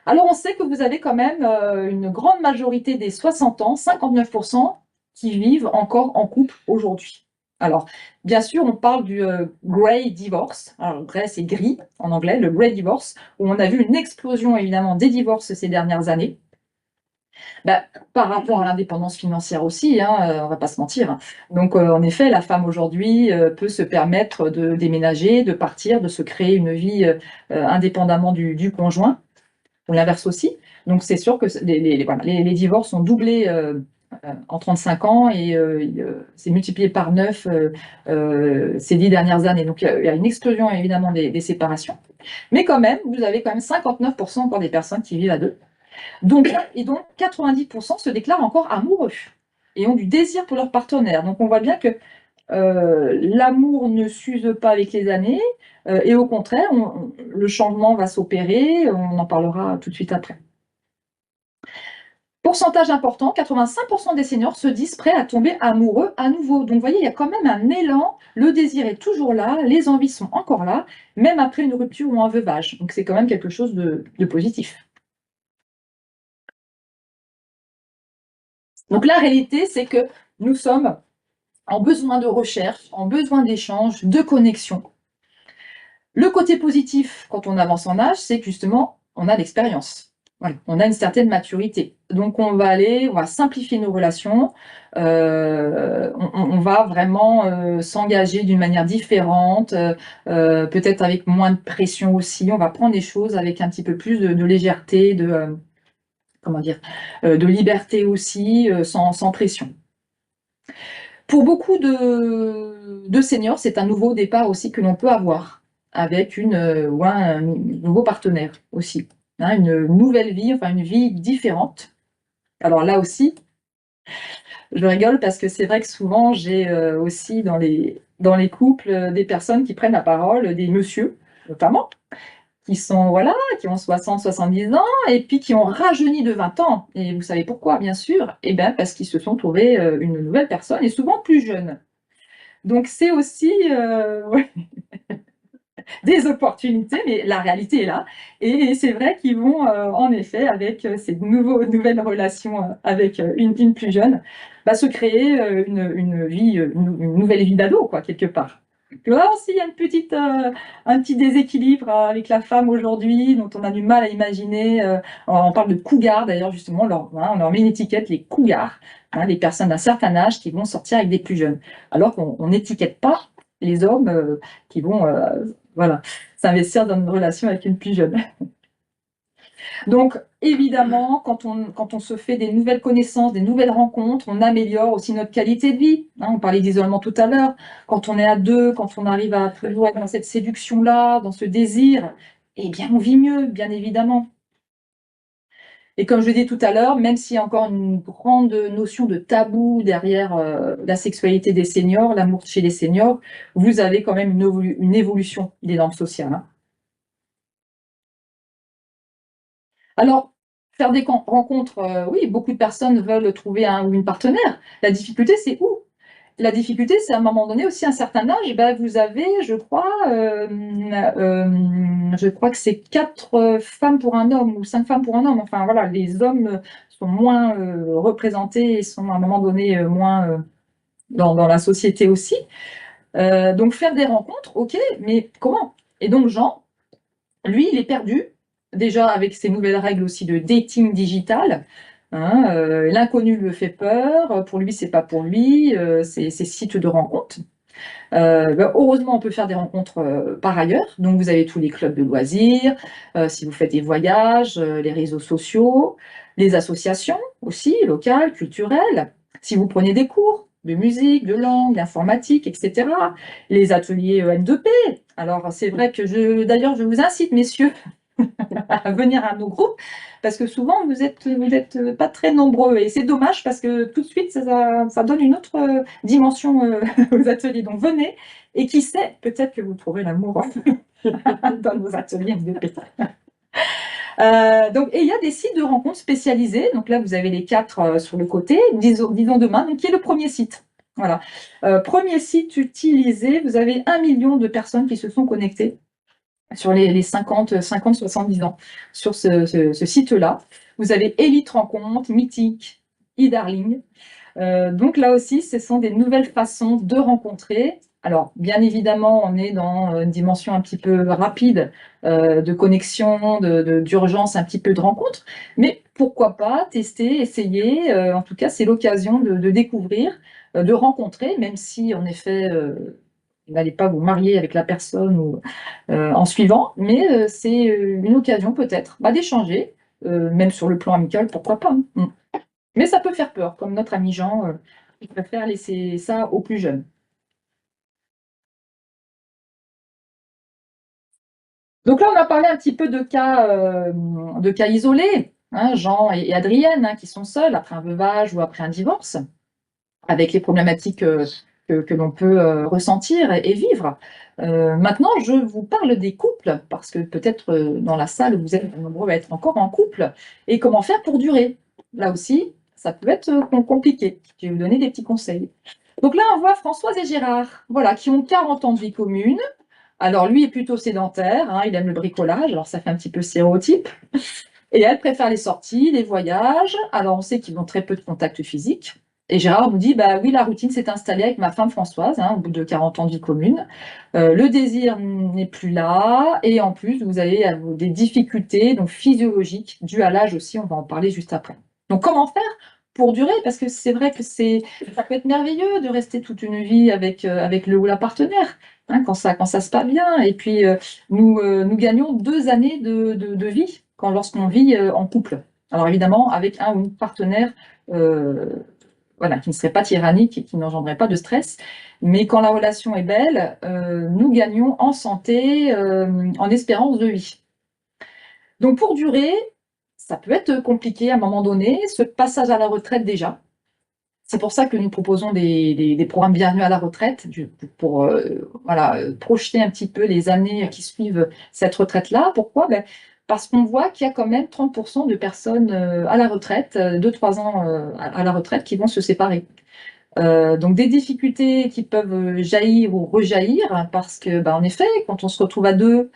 Alors on sait que vous avez quand même une grande majorité des 60 ans, 59%, qui vivent encore en couple aujourd'hui. Alors, bien sûr, on parle du grey divorce. Alors, grey, c'est gris en anglais, le grey divorce, où on a vu une explosion évidemment des divorces ces dernières années. Par rapport à l'indépendance financière aussi, hein, on va pas se mentir. Donc, en effet, la femme aujourd'hui peut se permettre de déménager, de partir, de se créer une vie indépendamment du conjoint, ou l'inverse aussi. Donc, c'est sûr que les divorces ont doublé en 35 ans et c'est multiplié par 9 ces 10 dernières années. Donc, il y a une explosion évidemment des séparations. Mais quand même, vous avez quand même 59% encore des personnes qui vivent à deux. Donc 90% se déclarent encore amoureux et ont du désir pour leur partenaire. Donc, on voit bien que l'amour ne s'use pas avec les années et au contraire, le changement va s'opérer. On en parlera tout de suite après. Pourcentage important, 85% des seniors se disent prêts à tomber amoureux à nouveau. Donc, vous voyez, il y a quand même un élan, le désir est toujours là, les envies sont encore là, même après une rupture ou un veuvage. Donc, c'est quand même quelque chose de positif. Donc, la réalité, c'est que nous sommes en besoin de recherche, en besoin d'échange, de connexion. Le côté positif, quand on avance en âge, c'est que justement, on a l'expérience. Voilà, on a une certaine maturité. Donc, on va simplifier nos relations, on va vraiment s'engager d'une manière différente, peut-être avec moins de pression aussi. On va prendre les choses avec un petit peu plus de légèreté, comment dire, de liberté aussi, sans pression. Pour beaucoup de seniors, c'est un nouveau départ aussi que l'on peut avoir avec ou un nouveau partenaire aussi, hein, une nouvelle vie, enfin une vie différente. Alors là aussi, je rigole parce que c'est vrai que souvent j'ai aussi dans les couples des personnes qui prennent la parole, des messieurs notamment, qui sont voilà, qui ont 60, 70 ans et puis qui ont rajeuni de 20 ans. Et vous savez pourquoi, bien sûr? Eh bien, parce qu'ils se sont trouvés une nouvelle personne et souvent plus jeune. Donc c'est aussi ouais, des opportunités, mais la réalité est là. Et c'est vrai qu'ils vont en effet, avec ces nouvelles relations avec une plus jeune, se créer une vie, une nouvelle vie d'ado, quoi, quelque part. Là aussi, il y a un petit déséquilibre avec la femme aujourd'hui, dont on a du mal à imaginer. On parle de cougars, d'ailleurs, justement, on leur met une étiquette, les cougars, hein, les personnes d'un certain âge qui vont sortir avec des plus jeunes. Alors qu'on n'étiquette pas les hommes qui vont voilà, s'investir dans une relation avec une plus jeune. Donc, évidemment, quand on se fait des nouvelles connaissances, des nouvelles rencontres, on améliore aussi notre qualité de vie. Hein, on parlait d'isolement tout à l'heure. Quand on est à deux, quand on arrive à toujours être dans cette séduction-là, dans ce désir, eh bien, on vit mieux, bien évidemment. Et comme je le disais tout à l'heure, même s'il y a encore une grande notion de tabou derrière la sexualité des seniors, l'amour chez les seniors, vous avez quand même une évolution des normes sociales. Hein. Alors, faire des rencontres, oui, beaucoup de personnes veulent trouver un ou une partenaire. La difficulté, c'est où? La difficulté, c'est à un moment donné aussi, à un certain âge, vous avez, je crois que c'est 4 femmes pour un homme ou 5 femmes pour un homme. Enfin voilà, les hommes sont moins représentés et sont à un moment donné moins dans la société aussi. Donc faire des rencontres, ok, mais comment? Et donc Jean, lui, il est perdu, déjà avec ces nouvelles règles aussi de dating digital. Hein, l'inconnu lui fait peur, pour lui, c'est pas pour lui, ces sites de rencontres. Heureusement, on peut faire des rencontres par ailleurs. Donc, vous avez tous les clubs de loisirs, si vous faites des voyages, les réseaux sociaux, les associations aussi, locales, culturelles. Si vous prenez des cours de musique, de langue, d'informatique, etc. Les ateliers N2P. Alors, c'est vrai que d'ailleurs, je vous incite, messieurs, à venir à nos groupes, parce que souvent vous êtes pas très nombreux et c'est dommage parce que tout de suite ça donne une autre dimension aux ateliers. Donc venez et qui sait, peut-être que vous trouverez l'amour dans nos ateliers de et il y a des sites de rencontres spécialisés. Donc là, vous avez les 4 sur le côté, disons demain, donc qui est le premier site. Voilà. Premier site utilisé, vous avez 1 million de personnes qui se sont connectées sur les 50, 70 ans sur ce site-là. Vous avez Elite Rencontre, Mythique, e-Darling. Donc là aussi, ce sont des nouvelles façons de rencontrer. Alors, bien évidemment, on est dans une dimension un petit peu rapide de connexion, d'urgence, un petit peu de rencontre. Mais pourquoi pas tester, essayer. En tout cas, c'est l'occasion de découvrir, de rencontrer, même si, en effet, vous n'allez pas vous marier avec la personne ou, en suivant, mais c'est une occasion peut-être d'échanger, même sur le plan amical, pourquoi pas. Hein. Mais ça peut faire peur, comme notre ami Jean, il préfère laisser ça aux plus jeunes. Donc là, on a parlé un petit peu de cas isolés, hein, Jean et Adrienne, hein, qui sont seuls après un veuvage ou après un divorce, avec les problématiques que l'on peut ressentir et vivre. Maintenant, je vous parle des couples, parce que peut-être dans la salle, vous êtes nombreux à être encore en couple, et comment faire pour durer. là aussi, ça peut être compliqué. Je vais vous donner des petits conseils. Donc là, on voit Françoise et Gérard, voilà, qui ont 40 ans de vie commune. Alors lui est plutôt sédentaire, hein, il aime le bricolage, alors ça fait un petit peu stéréotype. Et elle préfère les sorties, les voyages. Alors on sait qu'ils ont très peu de contact physique. Et Gérard nous dit, bah oui, la routine s'est installée avec ma femme Françoise, hein, au bout de 40 ans de vie commune. Le désir n'est plus là, et en plus, vous avez des difficultés donc physiologiques dues à l'âge aussi, on va en parler juste après. Donc comment faire pour durer? Parce que c'est vrai que ça peut être merveilleux de rester toute une vie avec le ou la partenaire, hein, quand ça se passe bien. Et puis, nous gagnons 2 années de vie lorsqu'on vit en couple. Alors évidemment, avec un ou une partenaire voilà, qui ne serait pas tyrannique et qui n'engendrerait pas de stress. Mais quand la relation est belle, nous gagnons en santé, en espérance de vie. Donc pour durer, ça peut être compliqué à un moment donné, ce passage à la retraite déjà. C'est pour ça que nous proposons des programmes bienvenus à la retraite, pour voilà, projeter un petit peu les années qui suivent cette retraite-là. Pourquoi? Parce qu'on voit qu'il y a quand même 30% de personnes à la retraite, 2-3 ans à la retraite, qui vont se séparer. Donc des difficultés qui peuvent jaillir ou rejaillir, hein, parce que, en effet, quand on se retrouve à deux,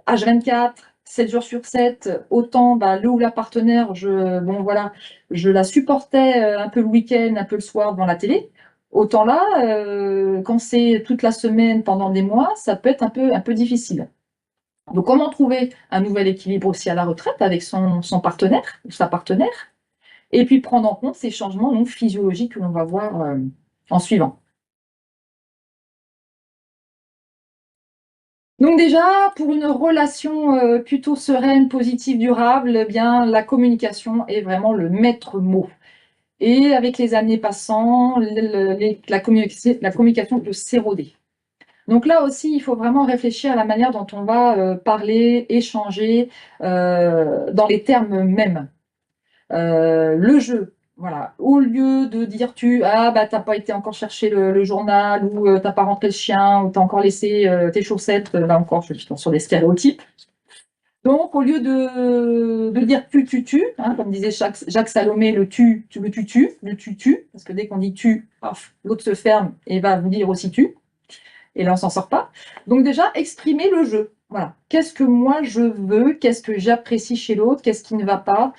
H24, 7 jours sur 7, autant le ou la partenaire, bon voilà, je la supportais un peu le week-end, un peu le soir devant la télé. Autant là, quand c'est toute la semaine pendant des mois, ça peut être un peu difficile. Donc comment trouver un nouvel équilibre aussi à la retraite avec son partenaire ou sa partenaire, et puis prendre en compte ces changements donc, physiologiques que l'on va voir en suivant. Donc déjà, pour une relation plutôt sereine, positive, durable, eh bien, la communication est vraiment le maître mot. Et avec les années passant, la communication peut s'éroder. Donc là aussi, il faut vraiment réfléchir à la manière dont on va parler, échanger, dans les termes mêmes. Le jeu, voilà. Au lieu de dire t'as pas été encore chercher le journal, ou t'as pas rentré le chien, ou t'as encore laissé tes chaussettes, là encore, je suis sur des stéréotypes. Donc, au lieu de dire tu, hein, comme disait Jacques Salomé, le tu, parce que dès qu'on dit tu, paf, l'autre se ferme et va vous dire aussi tu. Et là, on s'en sort pas. Donc déjà, exprimer le jeu. Voilà. Qu'est-ce que moi je veux? Qu'est-ce que j'apprécie chez l'autre? Qu'est-ce qui ne va pas?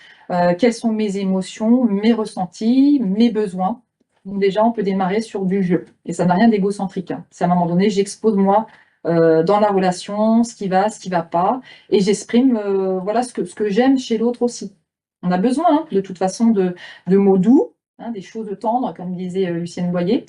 Quelles sont mes émotions, mes ressentis, mes besoins? Donc déjà, on peut démarrer sur du jeu. Et ça n'a rien d'égocentrique, hein. C'est à un moment donné, j'expose moi dans la relation ce qui va pas, et j'exprime voilà ce que j'aime chez l'autre aussi. On a besoin, hein, de toute façon, de mots doux, hein, des choses tendres, comme disait Lucienne Boyer,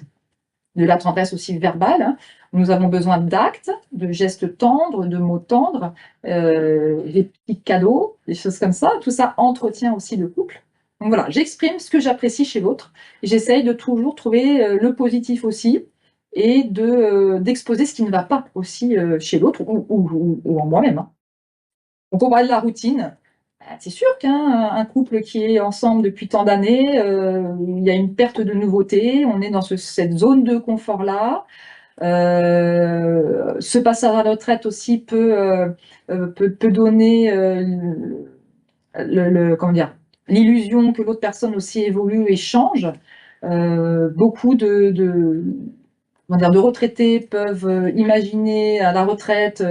de la tendresse aussi verbale, hein. Nous avons besoin d'actes, de gestes tendres, de mots tendres, des petits cadeaux, des choses comme ça. Tout ça entretient aussi le couple. Donc voilà, j'exprime ce que j'apprécie chez l'autre. J'essaye de toujours trouver le positif aussi, et d'exposer ce qui ne va pas aussi chez l'autre, ou en moi-même, hein. Donc on parle de la routine. C'est sûr qu'un couple qui est ensemble depuis tant d'années, il y a une perte de nouveauté, on est dans cette zone de confort-là. Ce passage à la retraite aussi peut donner comment dire, l'illusion que l'autre personne aussi évolue et change. Beaucoup de retraités peuvent imaginer à la retraite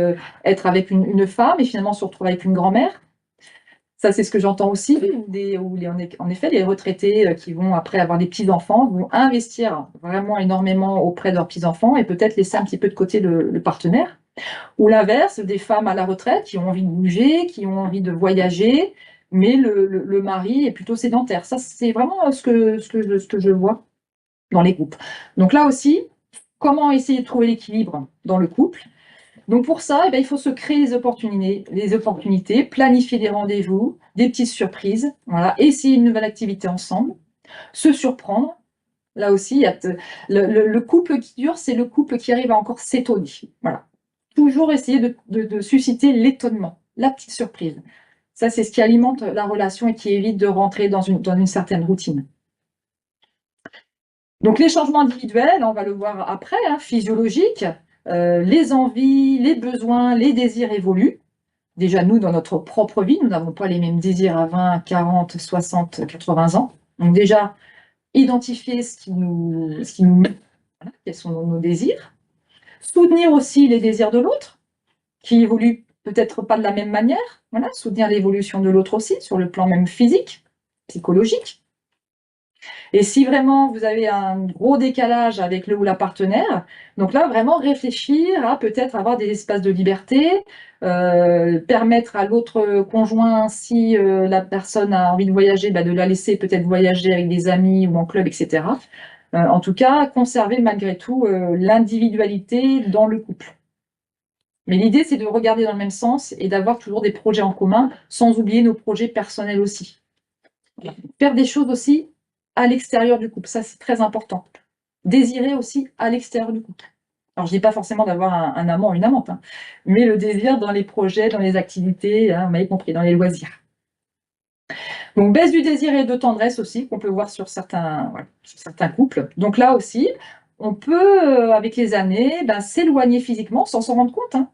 être avec une femme, et finalement se retrouver avec une grand-mère. Ça, c'est ce que j'entends aussi, en effet, les retraités qui vont, après avoir des petits-enfants, vont investir vraiment énormément auprès de leurs petits-enfants, et peut-être laisser un petit peu de côté le partenaire. Ou l'inverse, des femmes à la retraite qui ont envie de bouger, qui ont envie de voyager, mais le mari est plutôt sédentaire. Ça, c'est vraiment ce que je vois dans les couples. Donc là aussi, comment essayer de trouver l'équilibre dans le couple? Donc pour ça, il faut se créer les opportunités, planifier des rendez-vous, des petites surprises, voilà, essayer une nouvelle activité ensemble, se surprendre. Là aussi, il y a le couple qui dure, c'est le couple qui arrive à encore s'étonner. Voilà. Toujours essayer de susciter l'étonnement, la petite surprise. Ça, c'est ce qui alimente la relation et qui évite de rentrer dans une certaine routine. Donc les changements individuels, on va le voir après, hein, physiologiques, les envies, les besoins, les désirs évoluent. Déjà, nous, dans notre propre vie, nous n'avons pas les mêmes désirs à 20, 40, 60, 80 ans. Donc déjà, identifier ce qui nous voilà, quels sont nos désirs. Soutenir aussi les désirs de l'autre, qui évolue peut-être pas de la même manière. Voilà, soutenir l'évolution de l'autre aussi, sur le plan même physique, psychologique. Et si vraiment vous avez un gros décalage avec le ou la partenaire, donc là, vraiment réfléchir à peut-être avoir des espaces de liberté, permettre à l'autre conjoint, si la personne a envie de voyager, bah, de la laisser peut-être voyager avec des amis ou en club, etc. En tout cas, conserver malgré tout l'individualité dans le couple. Mais l'idée, c'est de regarder dans le même sens et d'avoir toujours des projets en commun, sans oublier nos projets personnels aussi. Faire des choses aussi à l'extérieur du couple, ça c'est très important. Désirer aussi à l'extérieur du couple. Alors je dis pas forcément d'avoir un amant ou une amante, hein, mais le désir dans les projets, dans les activités, hein, vous m'avez compris, dans les loisirs. Donc baisse du désir et de tendresse aussi, qu'on peut voir sur certains couples. Donc là aussi, on peut, avec les années, s'éloigner physiquement sans s'en rendre compte, hein.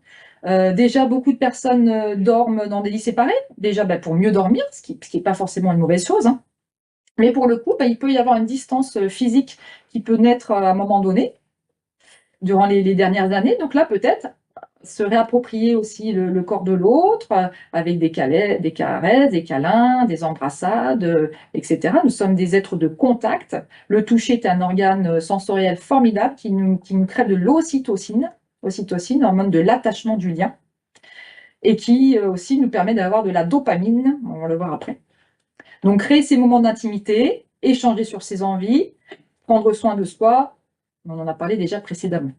Déjà, beaucoup de personnes dorment dans des lits séparés, déjà pour mieux dormir, ce qui est pas forcément une mauvaise chose, hein. Mais pour le coup, il peut y avoir une distance physique qui peut naître à un moment donné, durant les dernières années. Donc là, peut-être se réapproprier aussi le corps de l'autre, avec des caresses, des câlins, des embrassades, etc. Nous sommes des êtres de contact. Le toucher est un organe sensoriel formidable qui nous crée de l'ocytocine, hormone de l'attachement du lien, et qui aussi nous permet d'avoir de la dopamine, on va le voir après. Donc créer ces moments d'intimité, échanger sur ses envies, prendre soin de soi, on en a parlé déjà précédemment.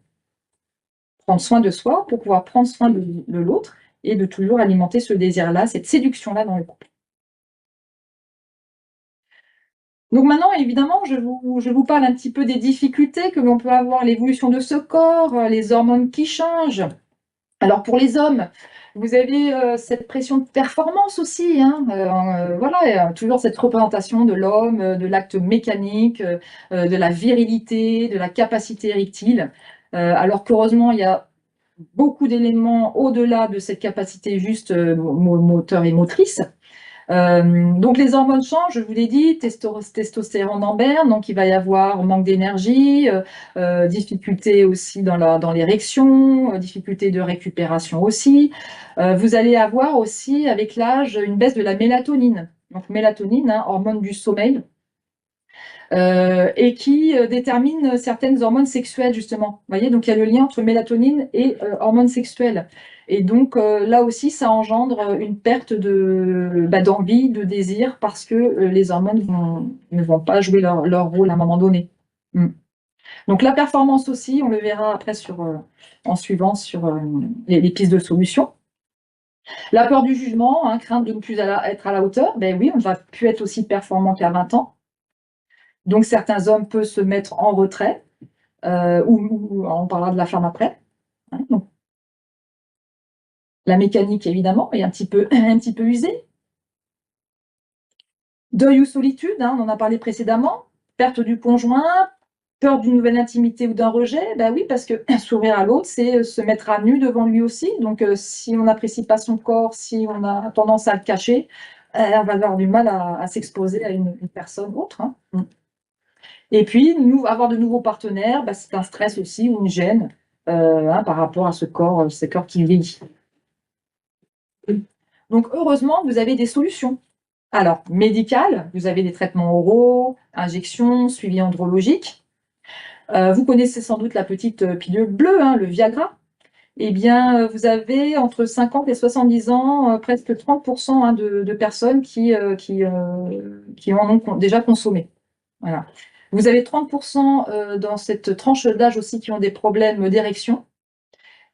Prendre soin de soi pour pouvoir prendre soin de l'autre et de toujours alimenter ce désir-là, cette séduction-là dans le couple. Donc maintenant, évidemment, je vous parle un petit peu des difficultés que l'on peut avoir, l'évolution de ce corps, les hormones qui changent. Alors pour les hommes, vous avez cette pression de performance aussi, hein, voilà, il y a toujours cette représentation de l'homme, de l'acte mécanique, de la virilité, de la capacité érectile, alors qu'heureusement, il y a beaucoup d'éléments au-delà de cette capacité juste moteur et motrice. Donc les hormones changent, je vous l'ai dit, testostérone en berne, donc il va y avoir manque d'énergie, difficulté aussi dans l'érection, difficulté de récupération aussi. Vous allez avoir aussi avec l'âge une baisse de la mélatonine. Donc mélatonine, hein, hormone du sommeil, et qui détermine certaines hormones sexuelles justement. Vous voyez, donc il y a le lien entre mélatonine et hormones sexuelles. Et donc là aussi, ça engendre une perte d'envie, de désir, parce que les hormones ne vont pas jouer leur rôle à un moment donné. Donc la performance aussi, on le verra après en suivant sur les pistes de solutions. La peur du jugement, hein, crainte de ne plus être à la hauteur, ben oui, on ne va plus être aussi performant qu'à 20 ans. Donc certains hommes peuvent se mettre en retrait, ou on parlera de la femme après, hein, donc la mécanique évidemment est un petit peu usée. Deuil ou solitude, hein, on en a parlé précédemment, perte du conjoint, peur d'une nouvelle intimité ou d'un rejet, oui, parce que s'ouvrir à l'autre, c'est se mettre à nu devant lui aussi. Donc si on n'apprécie pas son corps, si on a tendance à le cacher, on va avoir du mal à s'exposer à une personne autre, hein. Et puis, avoir de nouveaux partenaires, c'est un stress aussi ou une gêne, hein, par rapport à ce corps qui vieillit. Donc heureusement, vous avez des solutions. Alors, médicales, vous avez des traitements oraux, injections, suivi andrologique. Vous connaissez sans doute la petite pilule bleue, hein, le Viagra. Eh bien, vous avez entre 50 et 70 ans, presque 30% hein, de personnes qui en ont déjà consommé. Voilà. Vous avez 30% dans cette tranche d'âge aussi qui ont des problèmes d'érection.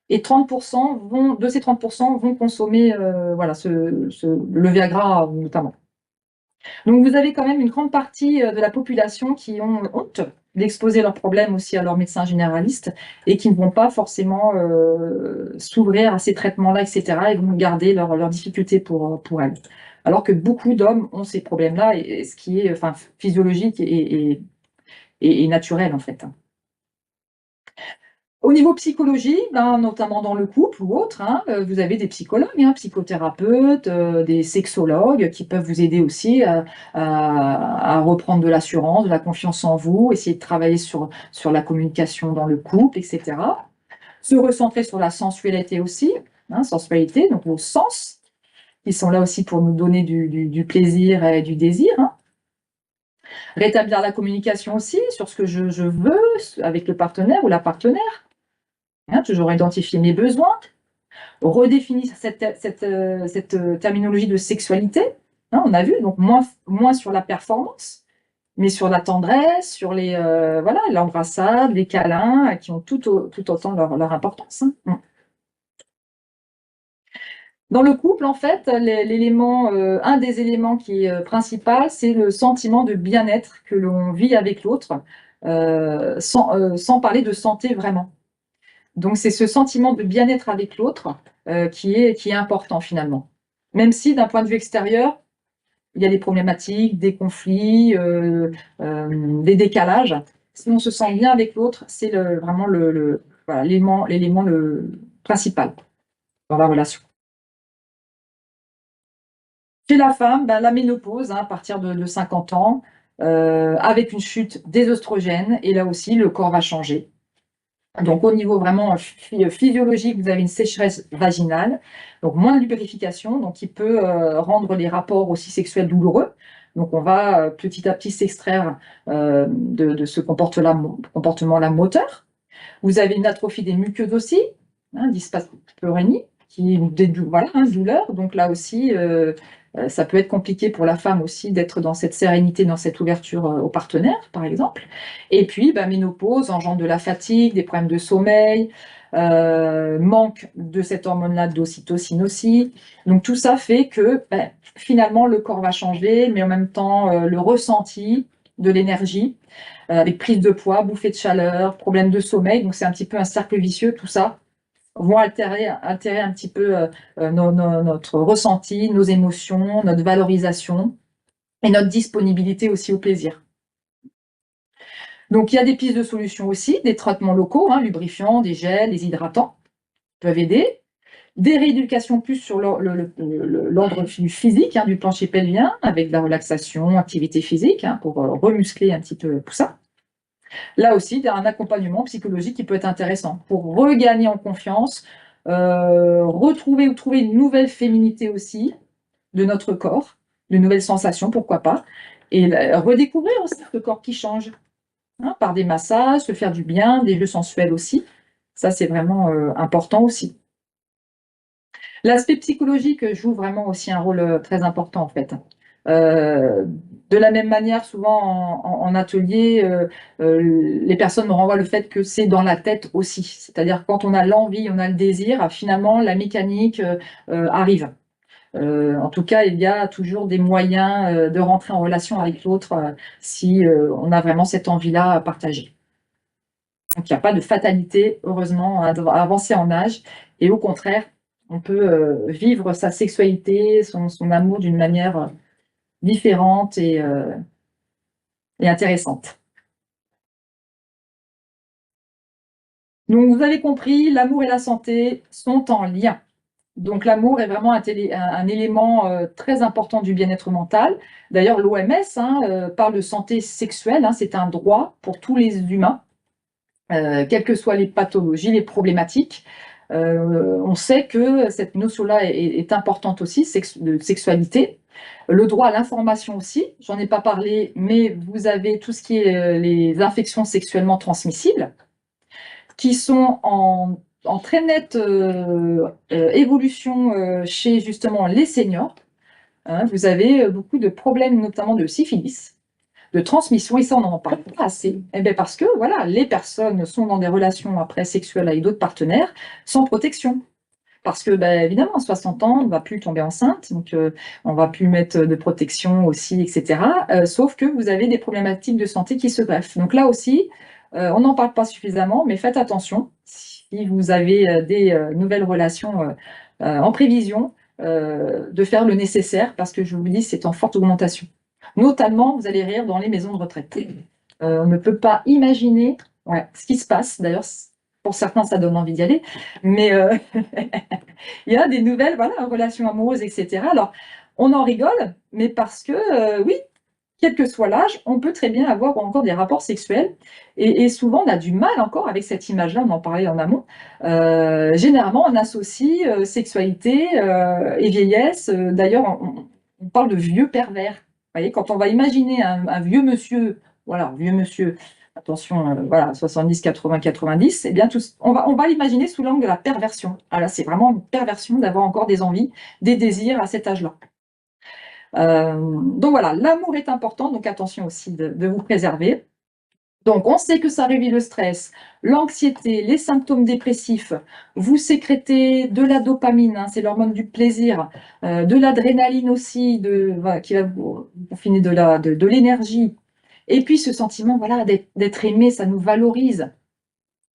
Et 30% de ces 30% vont consommer voilà, le Viagra notamment. Donc vous avez quand même une grande partie de la population qui ont honte d'exposer leurs problèmes aussi à leur médecin généraliste et qui ne vont pas forcément s'ouvrir à ces traitements-là, etc. et vont garder leurs difficultés pour elles. Alors que beaucoup d'hommes ont ces problèmes-là, et ce qui est physiologique et naturel en fait. Au niveau psychologie, ben, notamment dans le couple ou autre, hein, vous avez des psychologues, hein, psychothérapeutes, des sexologues qui peuvent vous aider aussi à reprendre de l'assurance, de la confiance en vous, essayer de travailler sur la communication dans le couple, etc. Se recentrer sur la sensualité aussi, hein, sensualité, donc vos sens, qui sont là aussi pour nous donner du plaisir et du désir, hein. Rétablir la communication aussi sur ce que je veux avec le partenaire ou la partenaire, hein, toujours identifier mes besoins, redéfinir cette terminologie de sexualité, hein, on a vu, donc moins sur la performance, mais sur la tendresse, sur voilà, l'embrassade, les câlins, qui ont tout autant leur importance, hein. Dans le couple, en fait, un des éléments qui est principal, c'est le sentiment de bien-être que l'on vit avec l'autre, sans parler de santé vraiment. Donc c'est ce sentiment de bien-être avec l'autre, qui est important finalement. Même si d'un point de vue extérieur, il y a des problématiques, des conflits, des décalages. Si on se sent bien avec l'autre, c'est vraiment voilà, l'élément le principal dans la relation. Chez la femme, ben, la ménopause, hein, à partir de 50 ans, avec une chute des oestrogènes, et là aussi, le corps va changer. Donc, au niveau vraiment physiologique, vous avez une sécheresse vaginale, donc moins de lubrification, donc qui peut rendre les rapports aussi sexuels douloureux. Donc, on va petit à petit s'extraire de ce comportement-là moteur. Vous avez une atrophie des muqueuses aussi, hein, dyspapeurénie, qui est voilà, hein, douleur. Donc là aussi, ça peut être compliqué pour la femme aussi d'être dans cette sérénité, dans cette ouverture au partenaire, par exemple. Et puis, bah, ménopause engendre de la fatigue, des problèmes de sommeil, manque de cette hormone-là d'ocytocine aussi. Donc tout ça fait que finalement le corps va changer, mais en même temps le ressenti de l'énergie, avec prise de poids, bouffée de chaleur, problème de sommeil. Donc c'est un petit peu un cercle vicieux, tout ça vont altérer un petit peu notre ressenti, nos émotions, notre valorisation et notre disponibilité aussi au plaisir. Donc il y a des pistes de solutions aussi, des traitements locaux, hein, lubrifiants, des gels, des hydratants peuvent aider. Des rééducations plus sur l'ordre du physique, hein, du plancher pelvien, avec de la relaxation, activité physique, hein, pour remuscler un petit peu tout ça. Là aussi, il y a un accompagnement psychologique qui peut être intéressant pour regagner en confiance, retrouver ou trouver une nouvelle féminité aussi de notre corps, de nouvelles sensations, pourquoi pas, et redécouvrir aussi ce corps qui change, hein, par des massages, se faire du bien, des jeux sensuels aussi. Ça, c'est vraiment important aussi. L'aspect psychologique joue vraiment aussi un rôle très important en fait. De la même manière, souvent en atelier, les personnes me renvoient le fait que c'est dans la tête aussi. C'est-à-dire quand on a l'envie, on a le désir, finalement la mécanique arrive. En tout cas, il y a toujours des moyens de rentrer en relation avec l'autre si on a vraiment cette envie-là à partager. Donc il n'y a pas de fatalité, heureusement, à avancer en âge, et au contraire, on peut vivre sa sexualité, son amour d'une manière différente et intéressante. Donc, vous avez compris, l'amour et la santé sont en lien. Donc, l'amour est vraiment un élément très important du bien-être mental. D'ailleurs, l'OMS parle de santé sexuelle, hein, c'est un droit pour tous les humains, quelles que soient les pathologies, les problématiques. On sait que cette notion-là est importante aussi, de sexualité. Le droit à l'information aussi, j'en ai pas parlé, mais vous avez tout ce qui est les infections sexuellement transmissibles, qui sont en très nette évolution chez justement les seniors. Hein. Vous avez beaucoup de problèmes, notamment de syphilis, de transmission, et ça, on n'en parle pas assez. Eh bien, parce que voilà, les personnes sont dans des relations après sexuelles avec d'autres partenaires sans protection. Parce que, évidemment, à 60 ans, on ne va plus tomber enceinte, donc on ne va plus mettre de protection aussi, etc. Sauf que vous avez des problématiques de santé qui se greffent. Donc là aussi, on n'en parle pas suffisamment, mais faites attention si vous avez des nouvelles relations en prévision, de faire le nécessaire, parce que je vous le dis, c'est en forte augmentation. Notamment, vous allez rire, dans les maisons de retraite. On ne peut pas imaginer ce qui se passe. D'ailleurs, pour certains, ça donne envie d'y aller, mais il y a des nouvelles, voilà, relations amoureuses, etc. Alors, on en rigole, mais parce que, oui, quel que soit l'âge, on peut très bien avoir encore des rapports sexuels et souvent on a du mal encore avec cette image-là, on en parlait en amont. Généralement, on associe, sexualité, et vieillesse, d'ailleurs on parle de vieux pervers. Vous voyez? Quand on va imaginer un vieux monsieur, voilà, vieux monsieur, attention, voilà 70, 80, 90, eh bien on va l'imaginer sous l'angle de la perversion. Ah là, c'est vraiment une perversion d'avoir encore des envies, des désirs à cet âge-là. Donc voilà, l'amour est important, donc attention aussi de vous préserver. Donc on sait que ça réduit le stress, l'anxiété, les symptômes dépressifs. Vous sécrétez de la dopamine, hein, c'est l'hormone du plaisir, de l'adrénaline aussi, voilà, qui va vous filer de l'énergie. Et puis ce sentiment, voilà, d'être aimé, ça nous valorise.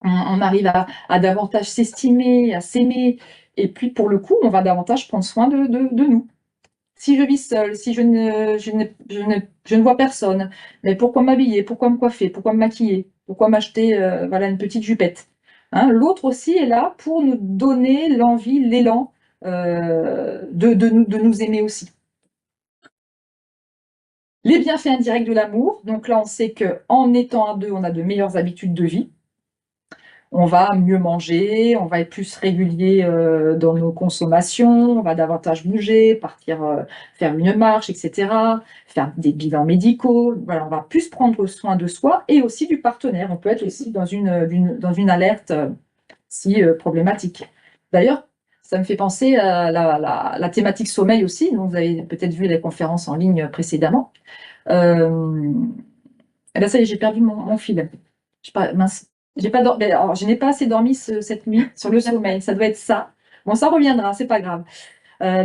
On arrive à davantage s'estimer, à s'aimer. Et puis pour le coup, on va davantage prendre soin de nous. Si je vis seule, si je ne vois personne, mais pourquoi m'habiller? Pourquoi me coiffer? Pourquoi me maquiller? Pourquoi m'acheter, voilà, une petite jupette? Hein, l'autre aussi est là pour nous donner l'envie, l'élan, de nous aimer aussi. Les bienfaits indirects de l'amour, donc là, on sait qu'en étant à 2, on a de meilleures habitudes de vie. On va mieux manger, on va être plus régulier, dans nos consommations, on va davantage bouger, partir, faire une marche et cetera, faire des bilans médicaux. Voilà, on va plus prendre soin de soi et aussi du partenaire. On peut être aussi dans une alerte, si, problématique. D'ailleurs, ça me fait penser à la thématique sommeil aussi, dont vous avez peut-être vu les conférences en ligne précédemment. Et bah, ça y est, j'ai perdu mon fil. Je sais pas, mince. J'ai pas dormi. Alors, je n'ai pas assez dormi cette nuit sur le sommeil. Ça doit être ça. Bon, ça reviendra, c'est pas grave.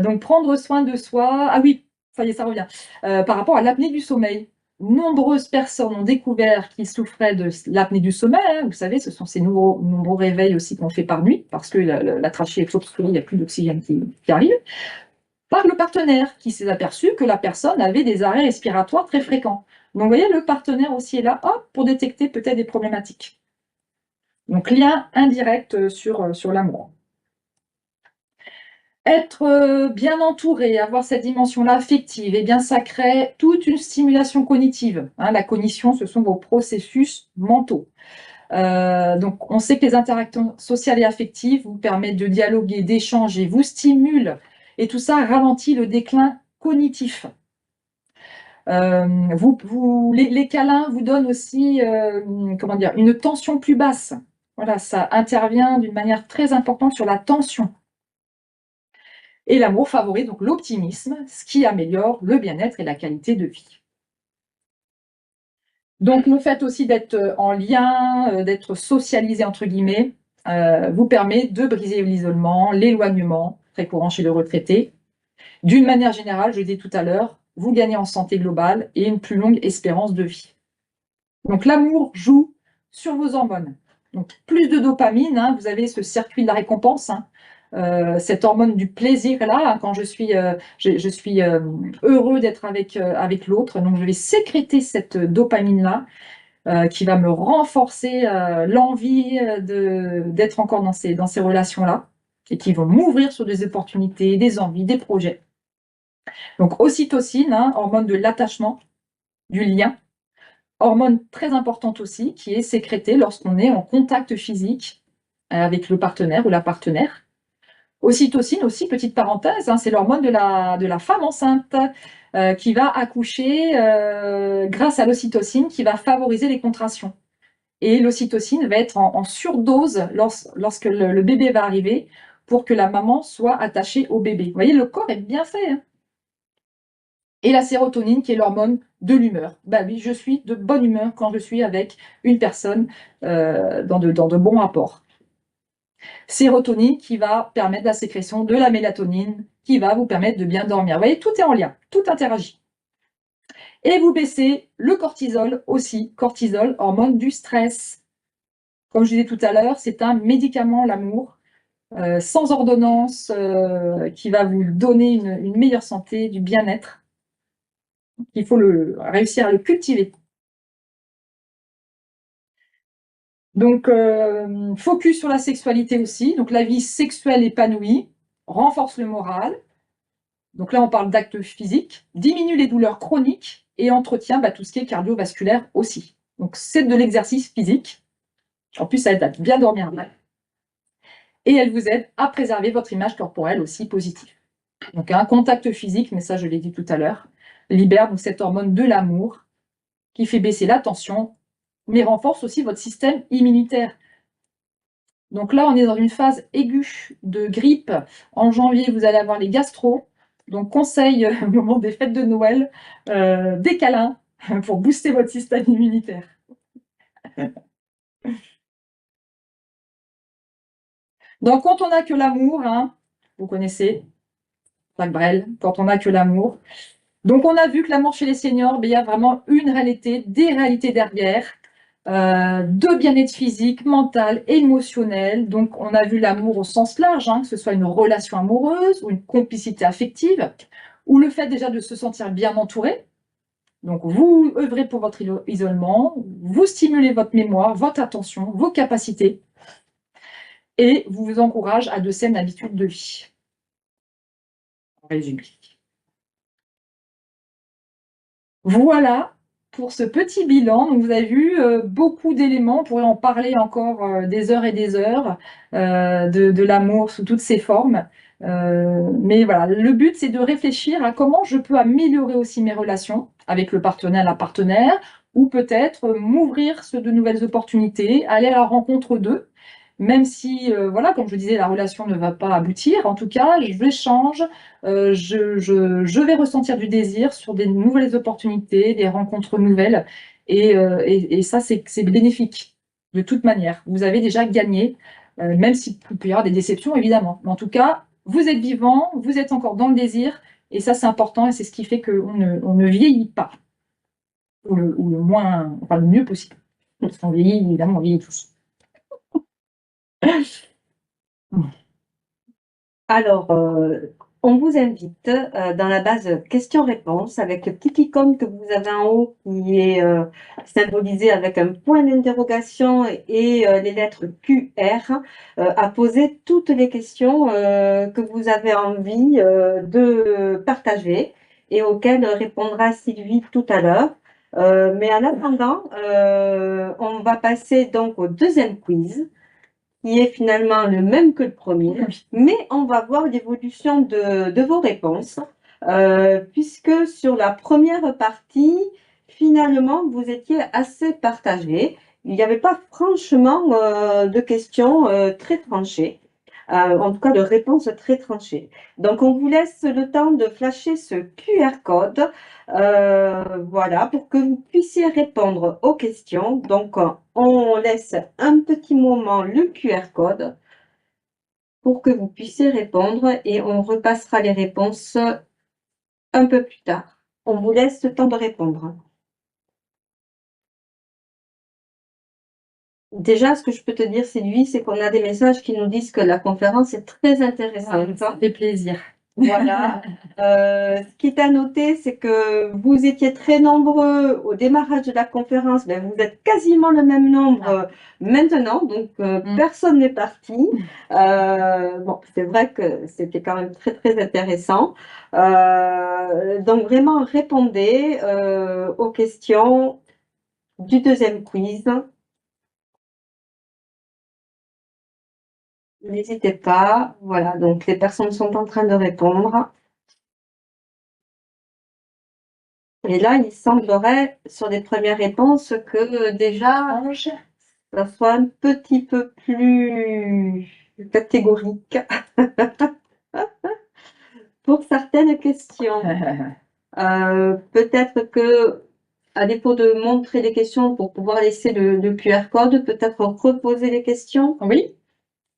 Donc, prendre soin de soi. Ah oui, ça y est, ça revient. Par rapport à l'apnée du sommeil. Nombreuses personnes ont découvert qu'ils souffraient de l'apnée du sommeil, hein. Vous savez, ce sont ces nombreux réveils aussi qu'on fait par nuit, parce que la trachée est obstruée, il n'y a plus d'oxygène qui arrive. Par le partenaire, qui s'est aperçu que la personne avait des arrêts respiratoires très fréquents. Donc, vous voyez, le partenaire aussi est là, hop, pour détecter peut-être des problématiques. Donc, lien indirect sur l'amour. Être bien entouré, avoir cette dimension-là affective, eh bien, ça crée toute une stimulation cognitive. Hein, la cognition, ce sont vos processus mentaux. Donc, on sait que les interactions sociales et affectives vous permettent de dialoguer, d'échanger, vous stimulent, et tout ça ralentit le déclin cognitif. Les câlins vous donnent aussi, comment dire, une tension plus basse. Voilà, ça intervient d'une manière très importante sur la tension. Et l'amour favorise donc l'optimisme, ce qui améliore le bien-être et la qualité de vie. Donc le fait aussi d'être en lien, d'être «socialisé» entre guillemets, vous permet de briser l'isolement, l'éloignement, très courant chez le retraité. D'une manière générale, je l'ai dit tout à l'heure, vous gagnez en santé globale et une plus longue espérance de vie. Donc l'amour joue sur vos hormones. Donc plus de dopamine, hein, vous avez ce circuit de la récompense, hein, cette hormone du plaisir là, hein, quand je suis heureux d'être avec l'autre, donc je vais sécréter cette dopamine là, qui va me renforcer l'envie d'être encore dans ces relations là, et qui vont m'ouvrir sur des opportunités, des envies, des projets. Donc ocytocine, hein, hormone de l'attachement, du lien. Hormone très importante aussi, qui est sécrétée lorsqu'on est en contact physique avec le partenaire ou la partenaire. Ocytocine aussi, petite parenthèse, hein, c'est l'hormone de la femme enceinte qui va accoucher grâce à l'ocytocine, qui va favoriser les contractions. Et l'ocytocine va être en surdose lorsque le bébé va arriver, pour que la maman soit attachée au bébé. Vous voyez, le corps est bien fait, hein. Et la sérotonine, qui est l'hormone de l'humeur. Bah oui, je suis de bonne humeur quand je suis avec une personne dans de bons rapports. Sérotonine qui va permettre la sécrétion de la mélatonine, qui va vous permettre de bien dormir. Vous voyez, tout est en lien, tout interagit. Et vous baissez le cortisol aussi. Cortisol, hormone du stress. Comme je disais tout à l'heure, c'est un médicament, l'amour, sans ordonnance, qui va vous donner une meilleure santé, du bien-être. Il faut réussir à le cultiver. Donc, focus sur la sexualité aussi. Donc, la vie sexuelle épanouie renforce le moral. Donc là, on parle d'actes physiques, diminue les douleurs chroniques et entretient tout ce qui est cardiovasculaire aussi. Donc, c'est de l'exercice physique. En plus, ça aide à bien dormir après. Et elle vous aide à préserver votre image corporelle aussi positive. Donc, un contact physique, mais ça, je l'ai dit tout à l'heure, libère donc cette hormone de l'amour qui fait baisser la tension, mais renforce aussi votre système immunitaire. Donc là, on est dans une phase aiguë de grippe. En janvier, vous allez avoir les gastro. Donc, conseil au moment des fêtes de Noël, des câlins pour booster votre système immunitaire. Donc, quand on n'a que l'amour, hein, vous connaissez, Jacques Brel, quand on n'a que l'amour. Donc, on a vu que l'amour chez les seniors, il y a vraiment une réalité, des réalités derrière, de bien-être physique, mental, émotionnel. Donc, on a vu l'amour au sens large, hein, que ce soit une relation amoureuse ou une complicité affective, ou le fait déjà de se sentir bien entouré. Donc, vous œuvrez pour votre isolement, vous stimulez votre mémoire, votre attention, vos capacités, et vous vous encourage à de saines habitudes de vie. En résumé. Voilà pour ce petit bilan. Donc, vous avez vu beaucoup d'éléments. On pourrait en parler encore des heures et des heures de l'amour sous toutes ses formes. Mais voilà, le but, c'est de réfléchir à comment je peux améliorer aussi mes relations avec le partenaire, la partenaire, ou peut-être m'ouvrir sur de nouvelles opportunités, aller à la rencontre d'eux. Même si, voilà, comme je disais, la relation ne va pas aboutir, en tout cas, j'échange, je vais ressentir du désir sur des nouvelles opportunités, des rencontres nouvelles, et ça, c'est bénéfique, de toute manière. Vous avez déjà gagné, même s'il peut y avoir des déceptions, évidemment. Mais en tout cas, vous êtes vivant, vous êtes encore dans le désir, et ça, c'est important, et c'est ce qui fait qu'on ne vieillit pas, ou le moins, enfin, le mieux possible. Parce qu'on vieillit, évidemment, on vieillit tous. Alors, on vous invite dans la base questions-réponses avec le petit icône que vous avez en haut qui est symbolisé avec un point d'interrogation et les lettres QR à poser toutes les questions que vous avez envie de partager et auxquelles répondra Sylvie tout à l'heure. Mais en attendant, on va passer donc au deuxième quiz, qui est finalement le même que le premier, mais on va voir l'évolution de vos réponses, puisque sur la première partie, finalement, vous étiez assez partagés. Il n'y avait pas franchement de questions très tranchées, en tout cas de réponses très tranchées. Donc, on vous laisse le temps de flasher ce QR code, voilà, pour que vous puissiez répondre aux questions. Donc, on laisse un petit moment le QR code pour que vous puissiez répondre et on repassera les réponses un peu plus tard. On vous laisse le temps de répondre. Déjà, ce que je peux te dire, Sylvie, c'est qu'on a des messages qui nous disent que la conférence est très intéressante. Ça fait plaisir. Voilà. Ce qui est à noter, c'est que vous étiez très nombreux au démarrage de la conférence. Ben, vous êtes quasiment le même nombre maintenant, donc personne n'est parti. Bon, c'est vrai que c'était quand même très, très intéressant. Donc, vraiment, répondez aux questions du deuxième quiz. N'hésitez pas. Voilà, donc les personnes sont en train de répondre. Et là, il semblerait, sur les premières réponses, que déjà, ça soit un petit peu plus catégorique pour certaines questions. Peut-être que, à défaut de montrer les questions pour pouvoir laisser le QR code, peut-être reposer les questions. Oui.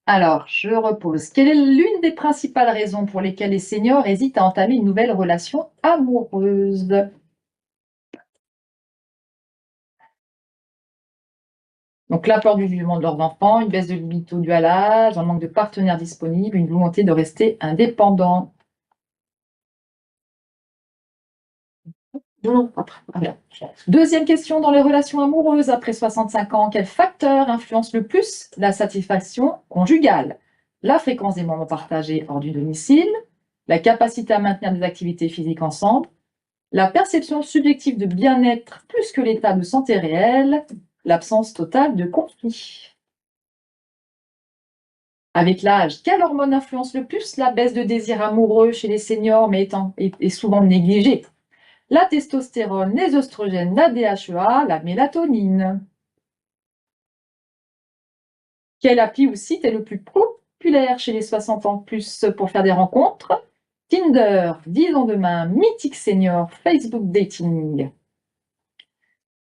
Alors, je repose. Quelle est l'une des principales raisons pour lesquelles les seniors hésitent à entamer une nouvelle relation amoureuse? Donc, la peur du jugement de leurs enfants, une baisse de libido due à l'âge, un manque de partenaires disponibles, une volonté de rester indépendant. Non, après. Ah, bien. Deuxième question, dans les relations amoureuses après 65 ans, quel facteur influence le plus la satisfaction conjugale? La fréquence des moments partagés hors du domicile, la capacité à maintenir des activités physiques ensemble, la perception subjective de bien-être plus que l'état de santé réel, l'absence totale de conflit. Avec l'âge, quelle hormone influence le plus la baisse de désir amoureux chez les seniors, mais est souvent négligée? La testostérone, les oestrogènes, la DHEA, la mélatonine. Quelle appli ou site est le plus populaire chez les 60 ans plus pour faire des rencontres? Tinder, Disons demain, Mythic Senior, Facebook Dating.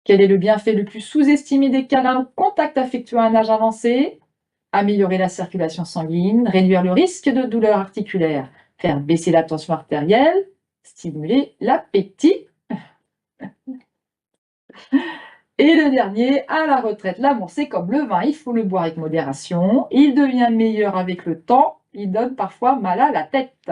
Quel est le bienfait le plus sous-estimé des câlins ou contacts affectueux à un âge avancé? Améliorer la circulation sanguine, réduire le risque de douleurs articulaires, faire baisser la tension artérielle, stimuler l'appétit. Et le dernier, à la retraite, l'amour c'est comme le vin, il faut le boire avec modération. Il devient meilleur avec le temps, il donne parfois mal à la tête.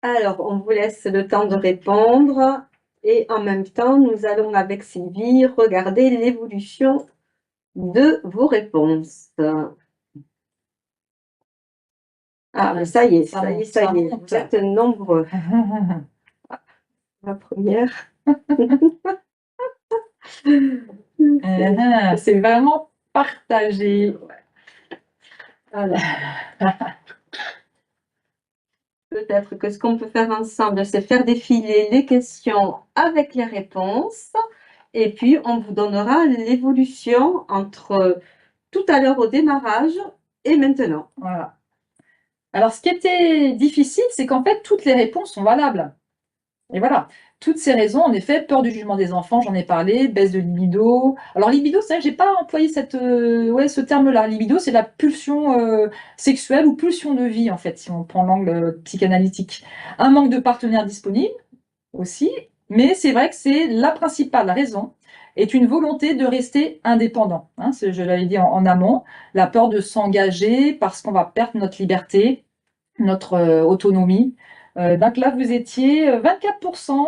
Alors, on vous laisse le temps de répondre et en même temps, nous allons avec Sylvie regarder l'évolution de vos réponses. Ah, mais ça y est, ça y est, ça y est, vous êtes nombreux. La première. C'est vraiment partagé. Alors, peut-être que ce qu'on peut faire ensemble, c'est faire défiler les questions avec les réponses et puis on vous donnera l'évolution entre tout à l'heure au démarrage et maintenant. Voilà. Alors, ce qui était difficile, c'est qu'en fait, toutes les réponses sont valables. Et voilà, toutes ces raisons, en effet, peur du jugement des enfants, j'en ai parlé, baisse de libido. Alors, libido, c'est vrai que j'ai pas employé ce terme-là. Libido, c'est la pulsion sexuelle ou pulsion de vie, en fait, si on prend l'angle psychanalytique. Un manque de partenaire disponible aussi, mais c'est vrai que c'est la principale raison est une volonté de rester indépendant. Hein, je l'avais dit en amont, la peur de s'engager parce qu'on va perdre notre liberté, notre autonomie. Donc là, vous étiez 24%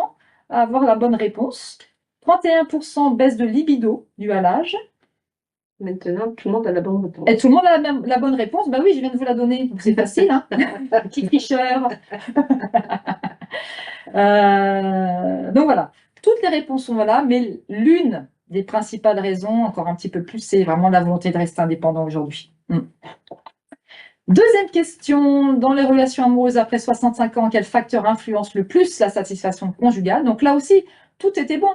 à avoir la bonne réponse, 31% baisse de libido due à l'âge. Maintenant, tout le monde a la bonne réponse. Et tout le monde a la bonne réponse? Bah oui, je viens de vous la donner. C'est facile, hein. Petit tricheur. Donc voilà, toutes les réponses sont valables, mais l'une des principales raisons, encore un petit peu plus, c'est vraiment la volonté de rester indépendant aujourd'hui. Deuxième question, dans les relations amoureuses après 65 ans, quel facteur influence le plus la satisfaction conjugale? Donc là aussi, tout était bon.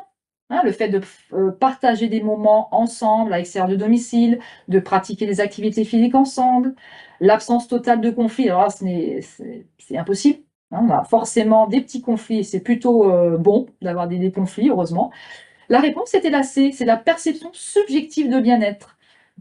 Hein, le fait de partager des moments ensemble à l'extérieur de domicile, de pratiquer des activités physiques ensemble, l'absence totale de conflits, alors là, c'est impossible. Hein, on a forcément des petits conflits, c'est plutôt bon d'avoir des conflits, heureusement. La réponse était la C, c'est la perception subjective de bien-être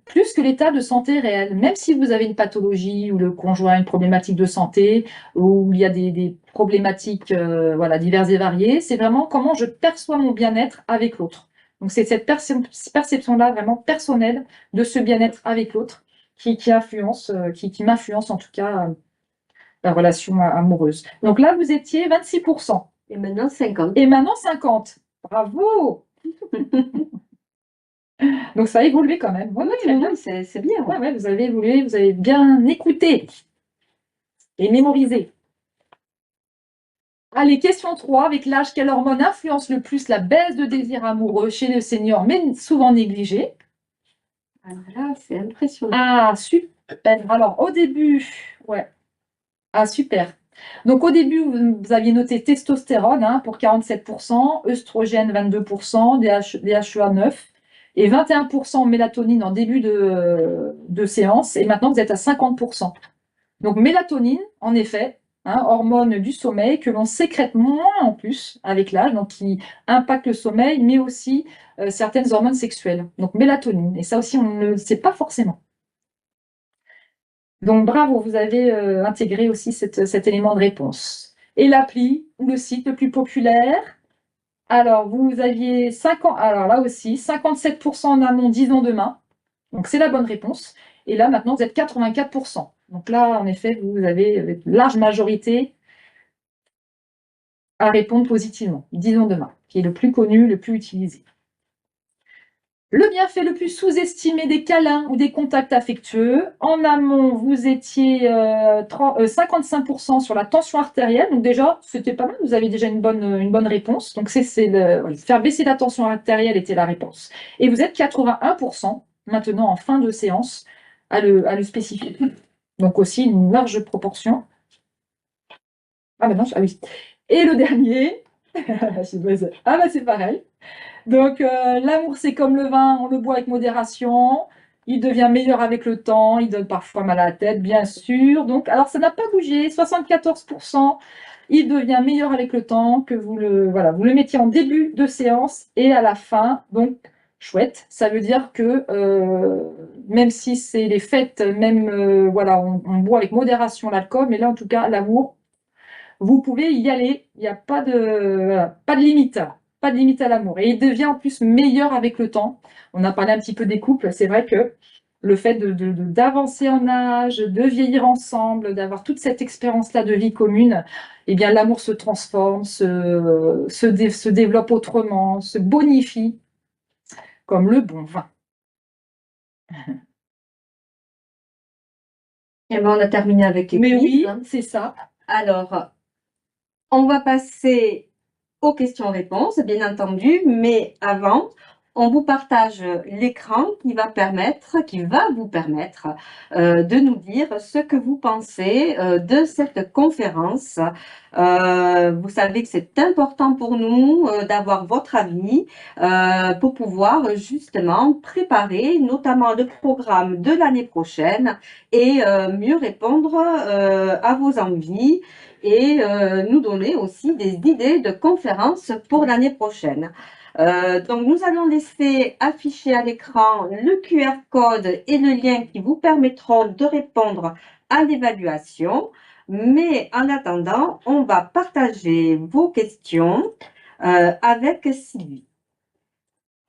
plus que l'état de santé réel. Même si vous avez une pathologie ou le conjoint a une problématique de santé, ou il y a des problématiques voilà, diverses et variées, c'est vraiment comment je perçois mon bien-être avec l'autre. Donc c'est cette perception-là vraiment personnelle de ce bien-être avec l'autre qui influence, qui m'influence en tout cas la relation amoureuse. Donc là, vous étiez 26%. Et maintenant 50. Et maintenant 50%. Bravo. Donc ça a évolué quand même. Oui, très bien, c'est bien. Ouais, ouais, vous avez évolué, vous avez bien écouté et mémorisé. Allez, question 3. Avec l'âge, quelle hormone influence le plus la baisse de désir amoureux chez les seniors, mais souvent négligée? Alors là, c'est impressionnant. Ah, super. Alors, au début, ouais. Ah, super. Donc, au début, vous aviez noté testostérone hein, pour 47%, œstrogène 22%, DHEA 9% et 21% mélatonine en début de séance. Et maintenant, vous êtes à 50%. Donc, mélatonine, en effet, hein, hormone du sommeil que l'on sécrète moins en plus avec l'âge, donc qui impacte le sommeil, mais aussi certaines hormones sexuelles. Donc, mélatonine. Et ça aussi, on ne le sait pas forcément. Donc, bravo, vous avez intégré aussi cet élément de réponse. Et l'appli ou le site le plus populaire? Alors, vous aviez 50, alors là aussi, 57% en amont, 10 ans demain. Donc, c'est la bonne réponse. Et là, maintenant, vous êtes 84%. Donc là, en effet, vous avez une large majorité à répondre positivement, disons demain, qui est le plus connu, le plus utilisé. Le bienfait le plus sous-estimé des câlins ou des contacts affectueux. En amont, vous étiez 55% sur la tension artérielle. Donc déjà, c'était pas mal, vous avez déjà une bonne réponse. Donc faire baisser la tension artérielle était la réponse. Et vous êtes 81% maintenant en fin de séance à le spécifier. Donc aussi une large proportion. Ah, maintenant, ah oui. Et le dernier, ah bah c'est pareil. Donc, l'amour, c'est comme le vin, on le boit avec modération. Il devient meilleur avec le temps, il donne parfois mal à la tête, bien sûr. Donc, alors ça n'a pas bougé, 74%. Il devient meilleur avec le temps, que voilà, vous le mettiez en début de séance et à la fin. Donc, chouette. Ça veut dire que même si c'est les fêtes, même voilà, on boit avec modération l'alcool, mais là, en tout cas, l'amour, vous pouvez y aller, il n'y a pas pas de limite, pas de limite à l'amour. Et il devient en plus meilleur avec le temps. On a parlé un petit peu des couples, c'est vrai que le fait d'avancer en âge, de vieillir ensemble, d'avoir toute cette expérience-là de vie commune, eh bien l'amour se transforme, se développe autrement, se bonifie, comme le bon vin. Et ben, on a terminé avec les Mais quiz. oui, c'est ça. Alors, on va passer aux questions-réponses, bien entendu, mais avant, on vous partage l'écran qui va vous permettre de nous dire ce que vous pensez de cette conférence. Vous savez que c'est important pour nous d'avoir votre avis pour pouvoir justement préparer notamment le programme de l'année prochaine et mieux répondre à vos envies et nous donner aussi des idées de conférences pour l'année prochaine. Donc, nous allons laisser afficher à l'écran le QR code et le lien qui vous permettront de répondre à l'évaluation. Mais en attendant, on va partager vos questions avec Sylvie.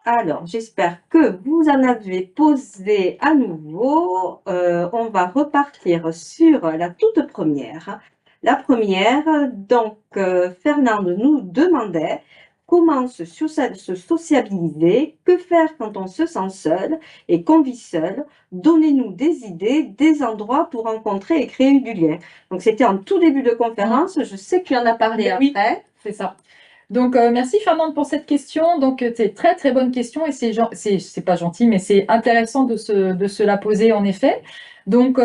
Alors, j'espère que vous en avez posé à nouveau. On va repartir sur la toute première. La première, donc, Fernande nous demandait comment se sociabiliser, que faire quand on se sent seul et qu'on vit seul. Donnez-nous des idées, des endroits pour rencontrer et créer du lien. Donc, c'était en tout début de conférence. Je sais que tu en as parlé Oui, après. c'est ça. Donc, merci Fernande pour cette question. Donc, c'est très très bonne question et c'est pas gentil, mais c'est intéressant de se la poser en effet. Donc,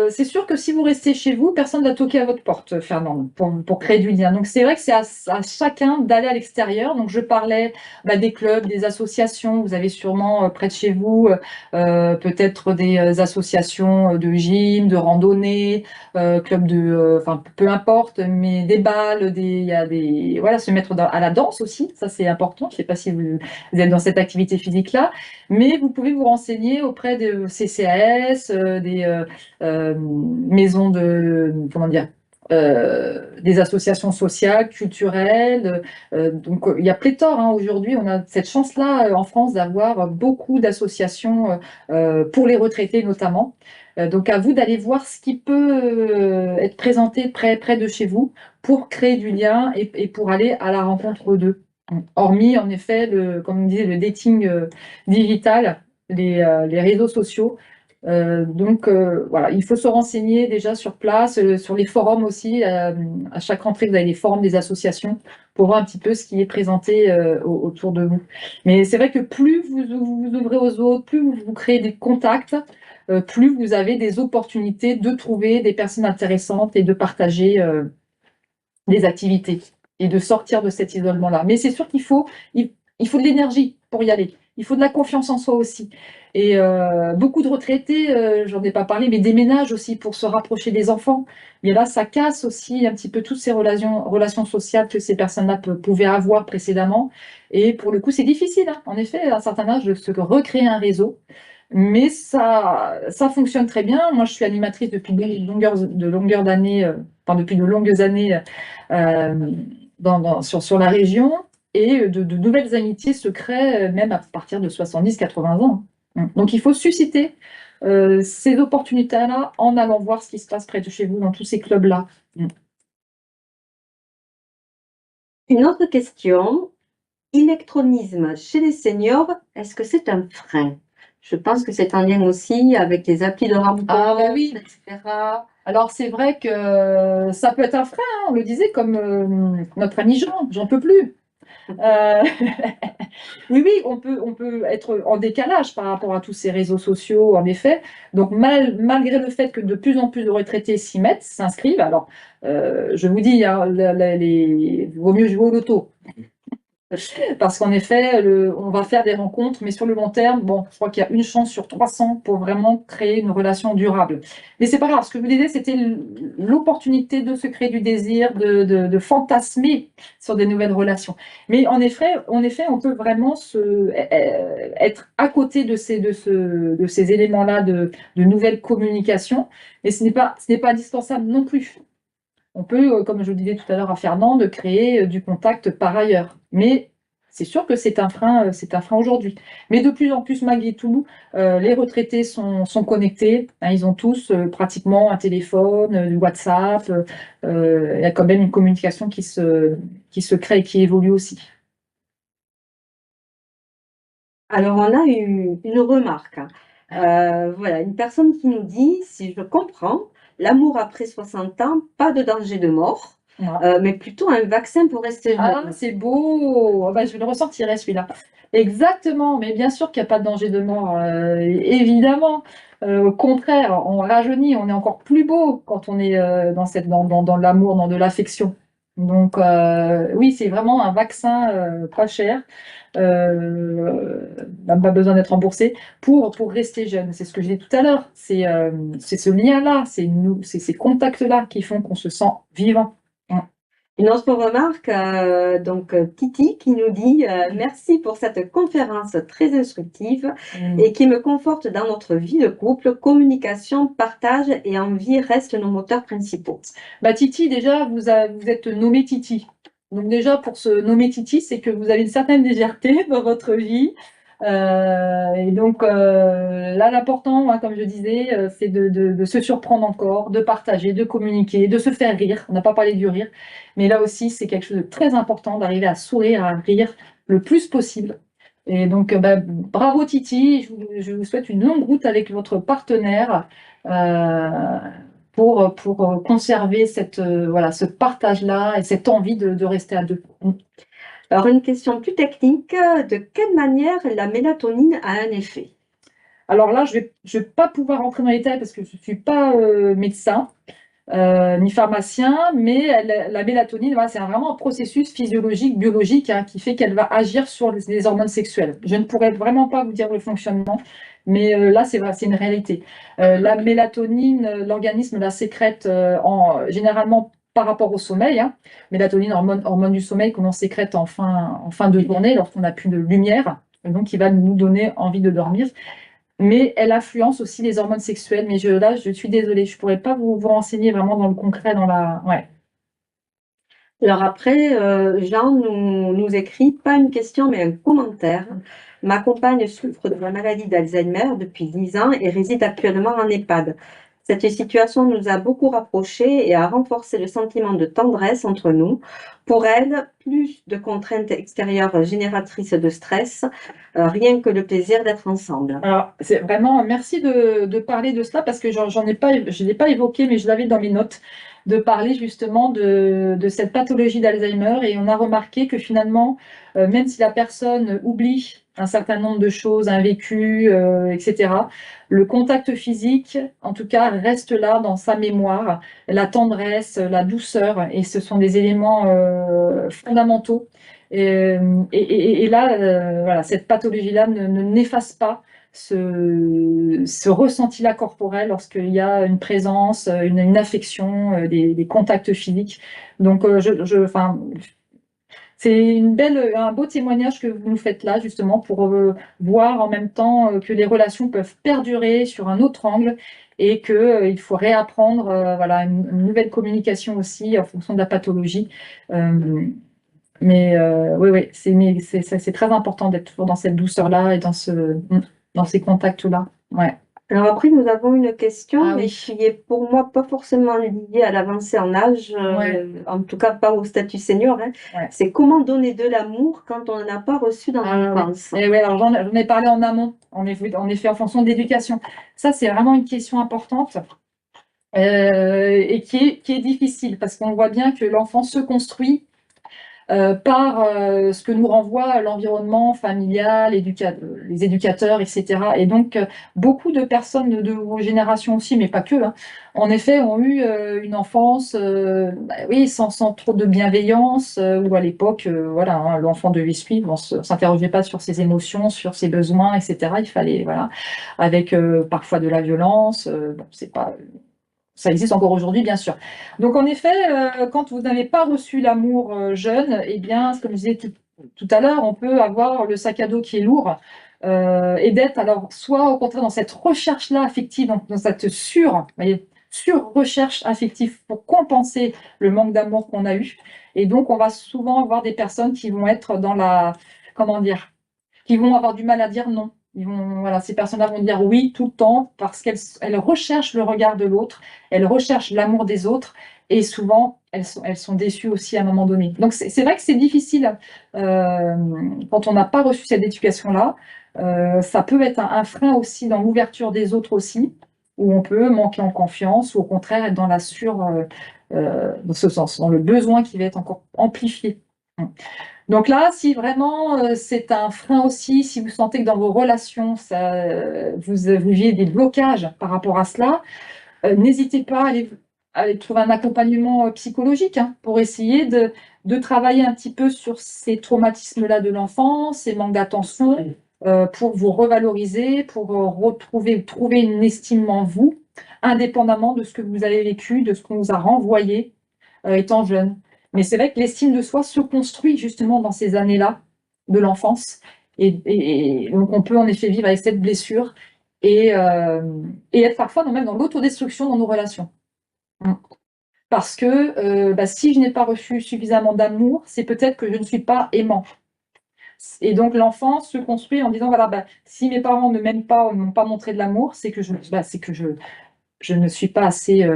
c'est sûr que si vous restez chez vous, personne ne va toquer à votre porte, Fernande, pour créer du lien. Donc, c'est vrai que c'est à chacun d'aller à l'extérieur. Donc, je parlais des clubs, des associations. Vous avez sûrement près de chez vous peut-être des associations de gym, de randonnée, club enfin peu importe, mais des balles, il y a voilà, se mettre à la danse aussi, ça c'est important. Je ne sais pas si vous êtes dans cette activité physique-là, mais vous pouvez vous renseigner auprès de CCAS, des maisons comment dire, des associations sociales, culturelles. Donc il y a pléthore, hein, aujourd'hui. On a cette chance-là en France d'avoir beaucoup d'associations pour les retraités notamment. Donc à vous d'aller voir ce qui peut être présenté près de chez vous pour créer du lien et pour aller à la rencontre d'eux. Hormis en effet, comme on disait, le dating digital, les réseaux sociaux. Donc voilà, il faut se renseigner déjà sur place, sur les forums aussi. À chaque rentrée, vous avez les forums des associations pour voir un petit peu ce qui est présenté autour de vous. Mais c'est vrai que plus vous ouvrez aux autres, plus vous créez des contacts, plus vous avez des opportunités de trouver des personnes intéressantes et de partager des activités et de sortir de cet isolement-là. Mais c'est sûr il faut de l'énergie pour y aller. Il faut de la confiance en soi aussi. Et beaucoup de retraités, j'en ai pas parlé, mais déménagent aussi pour se rapprocher des enfants. Mais là, ça casse aussi un petit peu toutes ces relations sociales que ces personnes-là pouvaient avoir précédemment. Et pour le coup, c'est difficile, hein, en effet, à un certain âge, de se recréer un réseau. Mais ça fonctionne très bien. Moi, je suis animatrice depuis de longueurs années, enfin depuis de longues années sur la région, et de nouvelles amitiés se créent même à partir de 70-80 ans. Donc, il faut susciter ces opportunités-là en allant voir ce qui se passe près de chez vous dans tous ces clubs-là. Une autre question, électronisme chez les seniors, est-ce que c'est un frein? Je pense que c'est en lien aussi avec les applis de Ah bah rencontre, oui. etc. Alors c'est vrai que ça peut être un frein, hein, on le disait, comme notre ami Jean, j'en peux plus. Euh, Oui, oui, on peut être en décalage par rapport à tous ces réseaux sociaux, en effet. Donc, malgré le fait que de plus en plus de retraités s'y mettent, s'inscrivent, alors, je vous dis, hein, vaut mieux jouer au loto. Parce qu'en effet, on va faire des rencontres, mais sur le long terme, bon, je crois qu'il y a une chance sur 300 pour vraiment créer une relation durable. Mais c'est pas grave, ce que je vous disais, c'était l'opportunité de se créer du désir, de fantasmer sur des nouvelles relations. Mais en effet, on peut vraiment être à côté de ces éléments-là de nouvelles communications, mais ce n'est pas indispensable non plus. On peut, comme je le disais tout à l'heure à Fernand, de créer du contact par ailleurs. Mais c'est sûr que c'est un frein aujourd'hui. Mais de plus en plus, malgré tout, les retraités sont connectés, hein, ils ont tous pratiquement un téléphone, du WhatsApp. Il y a quand même une communication qui se crée et qui évolue aussi. Alors, on a une remarque, hein. Voilà, une personne qui nous dit, si je comprends, l'amour après 60 ans, pas de danger de mort, Voilà. mais plutôt un vaccin pour rester Ah, jeune. c'est beau! Ah bah, je le ressentirai celui-là. Exactement, mais bien sûr qu'il n'y a pas de danger de mort, évidemment. Au contraire, on rajeunit, on est encore plus beau quand on est dans l'amour, dans de l'affection. Donc, oui, c'est vraiment un vaccin pas cher, même pas besoin d'être remboursé, pour rester jeune. C'est ce que je disais tout à l'heure. C'est ce lien-là, c'est ces contacts-là qui font qu'on se sent vivant. Une autre remarque, donc Titi qui nous dit merci pour cette conférence très instructive Mm. et qui me conforte dans notre vie de couple. Communication, partage et envie restent nos moteurs principaux. Bah, Titi, déjà, vous êtes nommé Titi. Donc déjà, pour se nommer Titi, c'est que vous avez une certaine légèreté dans votre vie. Et donc là, l'important, hein, comme je disais, c'est de se surprendre encore, de partager, de communiquer, de se faire rire. On n'a pas parlé du rire, mais là aussi, c'est quelque chose de très important d'arriver à sourire, à rire le plus possible. Et donc, bah, bravo Titi, je vous souhaite une longue route avec votre partenaire. Euh, pour conserver voilà, ce partage-là et cette envie de rester à deux. Alors une question plus technique, de quelle manière la mélatonine a un effet? Alors là, je vais pas pouvoir rentrer dans les détails parce que je ne suis pas médecin ni pharmacien, mais la mélatonine, voilà, c'est vraiment un processus physiologique, biologique, hein, qui fait qu'elle va agir sur les hormones sexuelles. Je ne pourrais vraiment pas vous dire le fonctionnement, mais là, c'est vrai, c'est une réalité. La mélatonine, l'organisme la sécrète généralement par rapport au sommeil, hein. Mélatonine, hormone du sommeil que l'on sécrète en fin de journée lorsqu'on n'a plus de lumière, et donc qui va nous donner envie de dormir. Mais elle influence aussi les hormones sexuelles. Mais là, je suis désolée, je ne pourrais pas vous renseigner vraiment dans le concret, dans la. Ouais. Alors après, Jean nous écrit, pas une question mais un commentaire. Ma compagne souffre de la maladie d'Alzheimer depuis 10 ans et réside actuellement en EHPAD. Cette situation nous a beaucoup rapprochés et a renforcé le sentiment de tendresse entre nous. Pour elle, plus de contraintes extérieures génératrices de stress, rien que le plaisir d'être ensemble. Alors, c'est vraiment, merci de parler de cela parce que j'en ai pas, je ne l'ai pas évoqué, mais je l'avais dans mes notes, de parler justement de cette pathologie d'Alzheimer. Et on a remarqué que finalement, même si la personne oublie un certain nombre de choses, un vécu, etc., le contact physique, en tout cas, reste là dans sa mémoire, la tendresse, la douceur, et ce sont des éléments fondamentaux. Et là, voilà, cette pathologie-là n'efface pas ce ressenti-là corporel lorsqu'il y a une présence, une affection, des contacts physiques. Donc, enfin, c'est un beau témoignage que vous nous faites là, justement, pour voir en même temps que les relations peuvent perdurer sur un autre angle et qu'il faut réapprendre voilà, une nouvelle communication aussi en fonction de la pathologie. Euh, oui, oui, c'est très important d'être toujours dans cette douceur-là et dans ces contacts-là. Ouais. Alors après, nous avons une question, Ah mais oui, qui est pour moi pas forcément liée à l'avancée en âge, ouais, en tout cas pas au statut senior, hein. ouais. C'est comment donner de l'amour quand on n'en a pas reçu dans Ah oui. l'enfance? Et ouais, alors j'en ai parlé en amont, en effet, en fonction de l'éducation. Ça, c'est vraiment une question importante et qui est difficile parce qu'on voit bien que l'enfant se construit par ce que nous renvoie l'environnement familial, les éducateurs, etc. Et donc, beaucoup de personnes de vos générations aussi, mais pas que, hein, en effet, ont eu une enfance, oui, sans trop de bienveillance, où à l'époque, voilà, hein, l'enfant devait suivre, on s'interrogeait pas sur ses émotions, sur ses besoins, etc. Il fallait, voilà, avec parfois de la violence. Bon, c'est pas ça existe encore aujourd'hui, bien sûr. Donc, en effet, quand vous n'avez pas reçu l'amour jeune, eh bien, comme je disais tout à l'heure, on peut avoir le sac à dos qui est lourd et d'être alors soit au contraire dans cette recherche-là affective, dans cette sur-recherche affective pour compenser le manque d'amour qu'on a eu. Et donc, on va souvent avoir des personnes qui vont être dans la, comment dire, qui vont avoir du mal à dire non. Voilà, ces personnes-là vont dire oui tout le temps parce qu'elles recherchent le regard de l'autre, elles recherchent l'amour des autres et souvent elles sont déçues aussi à un moment donné. Donc c'est vrai que c'est difficile euh, quand on n'a pas reçu cette éducation-là. Ça peut être un frein aussi dans l'ouverture des autres aussi, où on peut manquer en confiance ou au contraire être dans dans ce sens, dans le besoin qui va être encore amplifié. Donc là, si vraiment c'est un frein aussi, si vous sentez que dans vos relations, vous vivez des blocages par rapport à cela, n'hésitez pas à aller trouver un accompagnement psychologique hein, pour essayer de travailler un petit peu sur ces traumatismes-là de l'enfance, ces manques d'attention, pour vous revaloriser, pour trouver une estime en vous, indépendamment de ce que vous avez vécu, de ce qu'on vous a renvoyé étant jeune. Mais c'est vrai que l'estime de soi se construit justement dans ces années-là de l'enfance. Et donc, on peut en effet vivre avec cette blessure et, euh, et être parfois même dans l'autodestruction dans nos relations. Mm. Parce que si je n'ai pas reçu suffisamment d'amour, c'est peut-être que je ne suis pas aimant. Et donc l'enfant se construit en disant voilà, si mes parents ne m'aiment pas ou ne m'ont pas montré de l'amour, c'est que je ne suis pas assez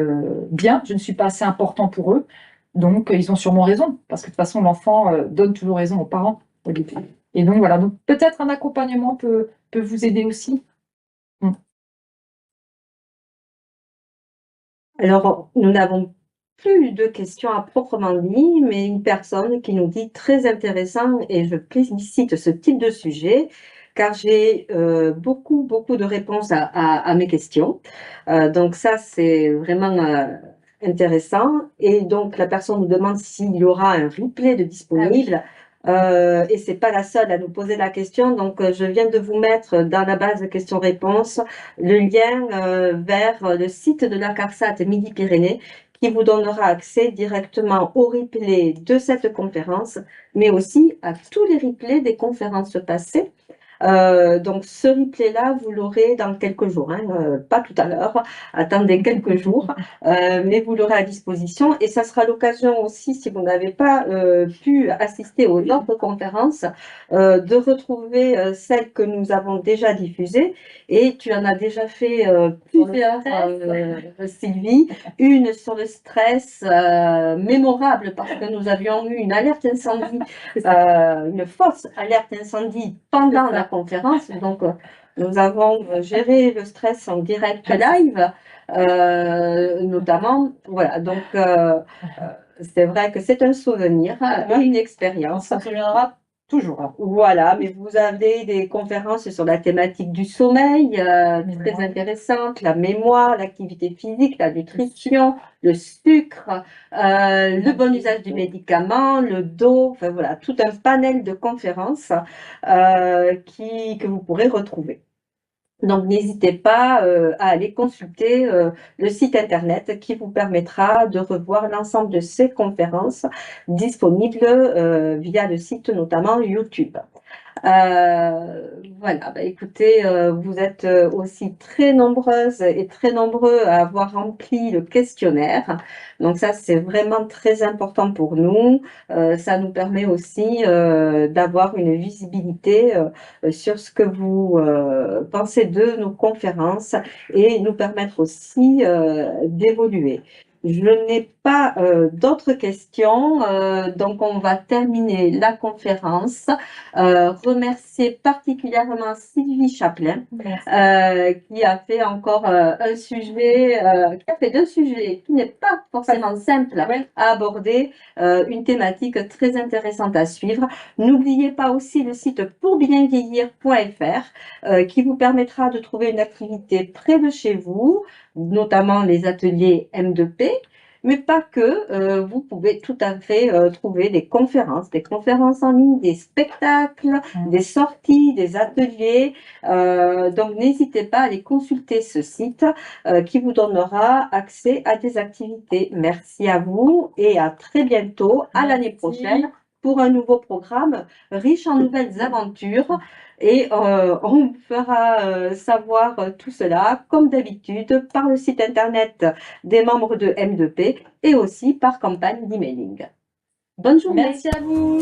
bien, je ne suis pas assez important pour eux. Donc, ils ont sûrement raison, parce que de toute façon, l'enfant donne toujours raison aux parents au début. Et donc, voilà. Donc, peut-être un accompagnement peut vous aider aussi. Mm. Alors, nous n'avons plus de questions à proprement dit, mais une personne qui nous dit très intéressant et je plébiscite ce type de sujet car j'ai beaucoup, beaucoup de réponses à mes questions. Donc ça, c'est vraiment intéressant. Et donc, la personne nous demande s'il y aura un replay de Ah oui. disponible. Et c'est pas la seule à nous poser la question. Donc, je viens de vous mettre dans la base de questions-réponses le lien vers le site de la CARSAT Midi-Pyrénées qui vous donnera accès directement au replay de cette conférence, mais aussi à tous les replays des conférences passées. Donc ce replay-là, vous l'aurez dans quelques jours, hein, pas tout à l'heure, attendez quelques jours, mais vous l'aurez à disposition et ça sera l'occasion aussi, si vous n'avez pas pu assister aux autres conférences, de retrouver celles que nous avons déjà diffusées et tu en as déjà fait plusieurs, Sylvie, une sur le stress mémorable parce que nous avions eu une alerte incendie, une fausse alerte incendie pendant la conférence. Donc, nous avons géré le stress en direct live, notamment. Voilà, donc c'est vrai que c'est un souvenir et une On expérience. s'en souviendra toujours. Voilà, mais vous avez des conférences sur la thématique du sommeil, très intéressantes, la mémoire, l'activité physique, la nutrition, le sucre, le bon usage du médicament, le dos, enfin voilà, tout un panel de conférences que vous pourrez retrouver. Donc, n'hésitez pas à aller consulter le site internet qui vous permettra de revoir l'ensemble de ces conférences disponibles via le site notamment YouTube. Voilà, bah, écoutez, vous êtes aussi très nombreuses et très nombreux à avoir rempli le questionnaire. Donc ça, c'est vraiment très important pour nous. Ça nous permet aussi d'avoir une visibilité sur ce que vous pensez de nos conférences et nous permettre aussi d'évoluer. Je n'ai pas d'autres questions, donc on va terminer la conférence. Remercier particulièrement Sylvie Chaplin, qui a fait encore un sujet, qui a fait deux sujets qui n'est pas forcément simple à aborder, une thématique très intéressante à suivre. N'oubliez pas aussi le site pourbienvieillir.fr qui vous permettra de trouver une activité près de chez vous, notamment les ateliers M2P. Mais pas que, vous pouvez tout à fait trouver des conférences en ligne, des spectacles, des sorties, des ateliers. Donc n'hésitez pas à aller consulter ce site qui vous donnera accès à des activités. Merci à vous et à très bientôt, à l'année prochaine pour un nouveau programme riche en nouvelles aventures. Et on vous fera savoir tout cela, comme d'habitude, par le site internet des membres de M2P et aussi par campagne d'emailing. Bonne journée. Merci à vous.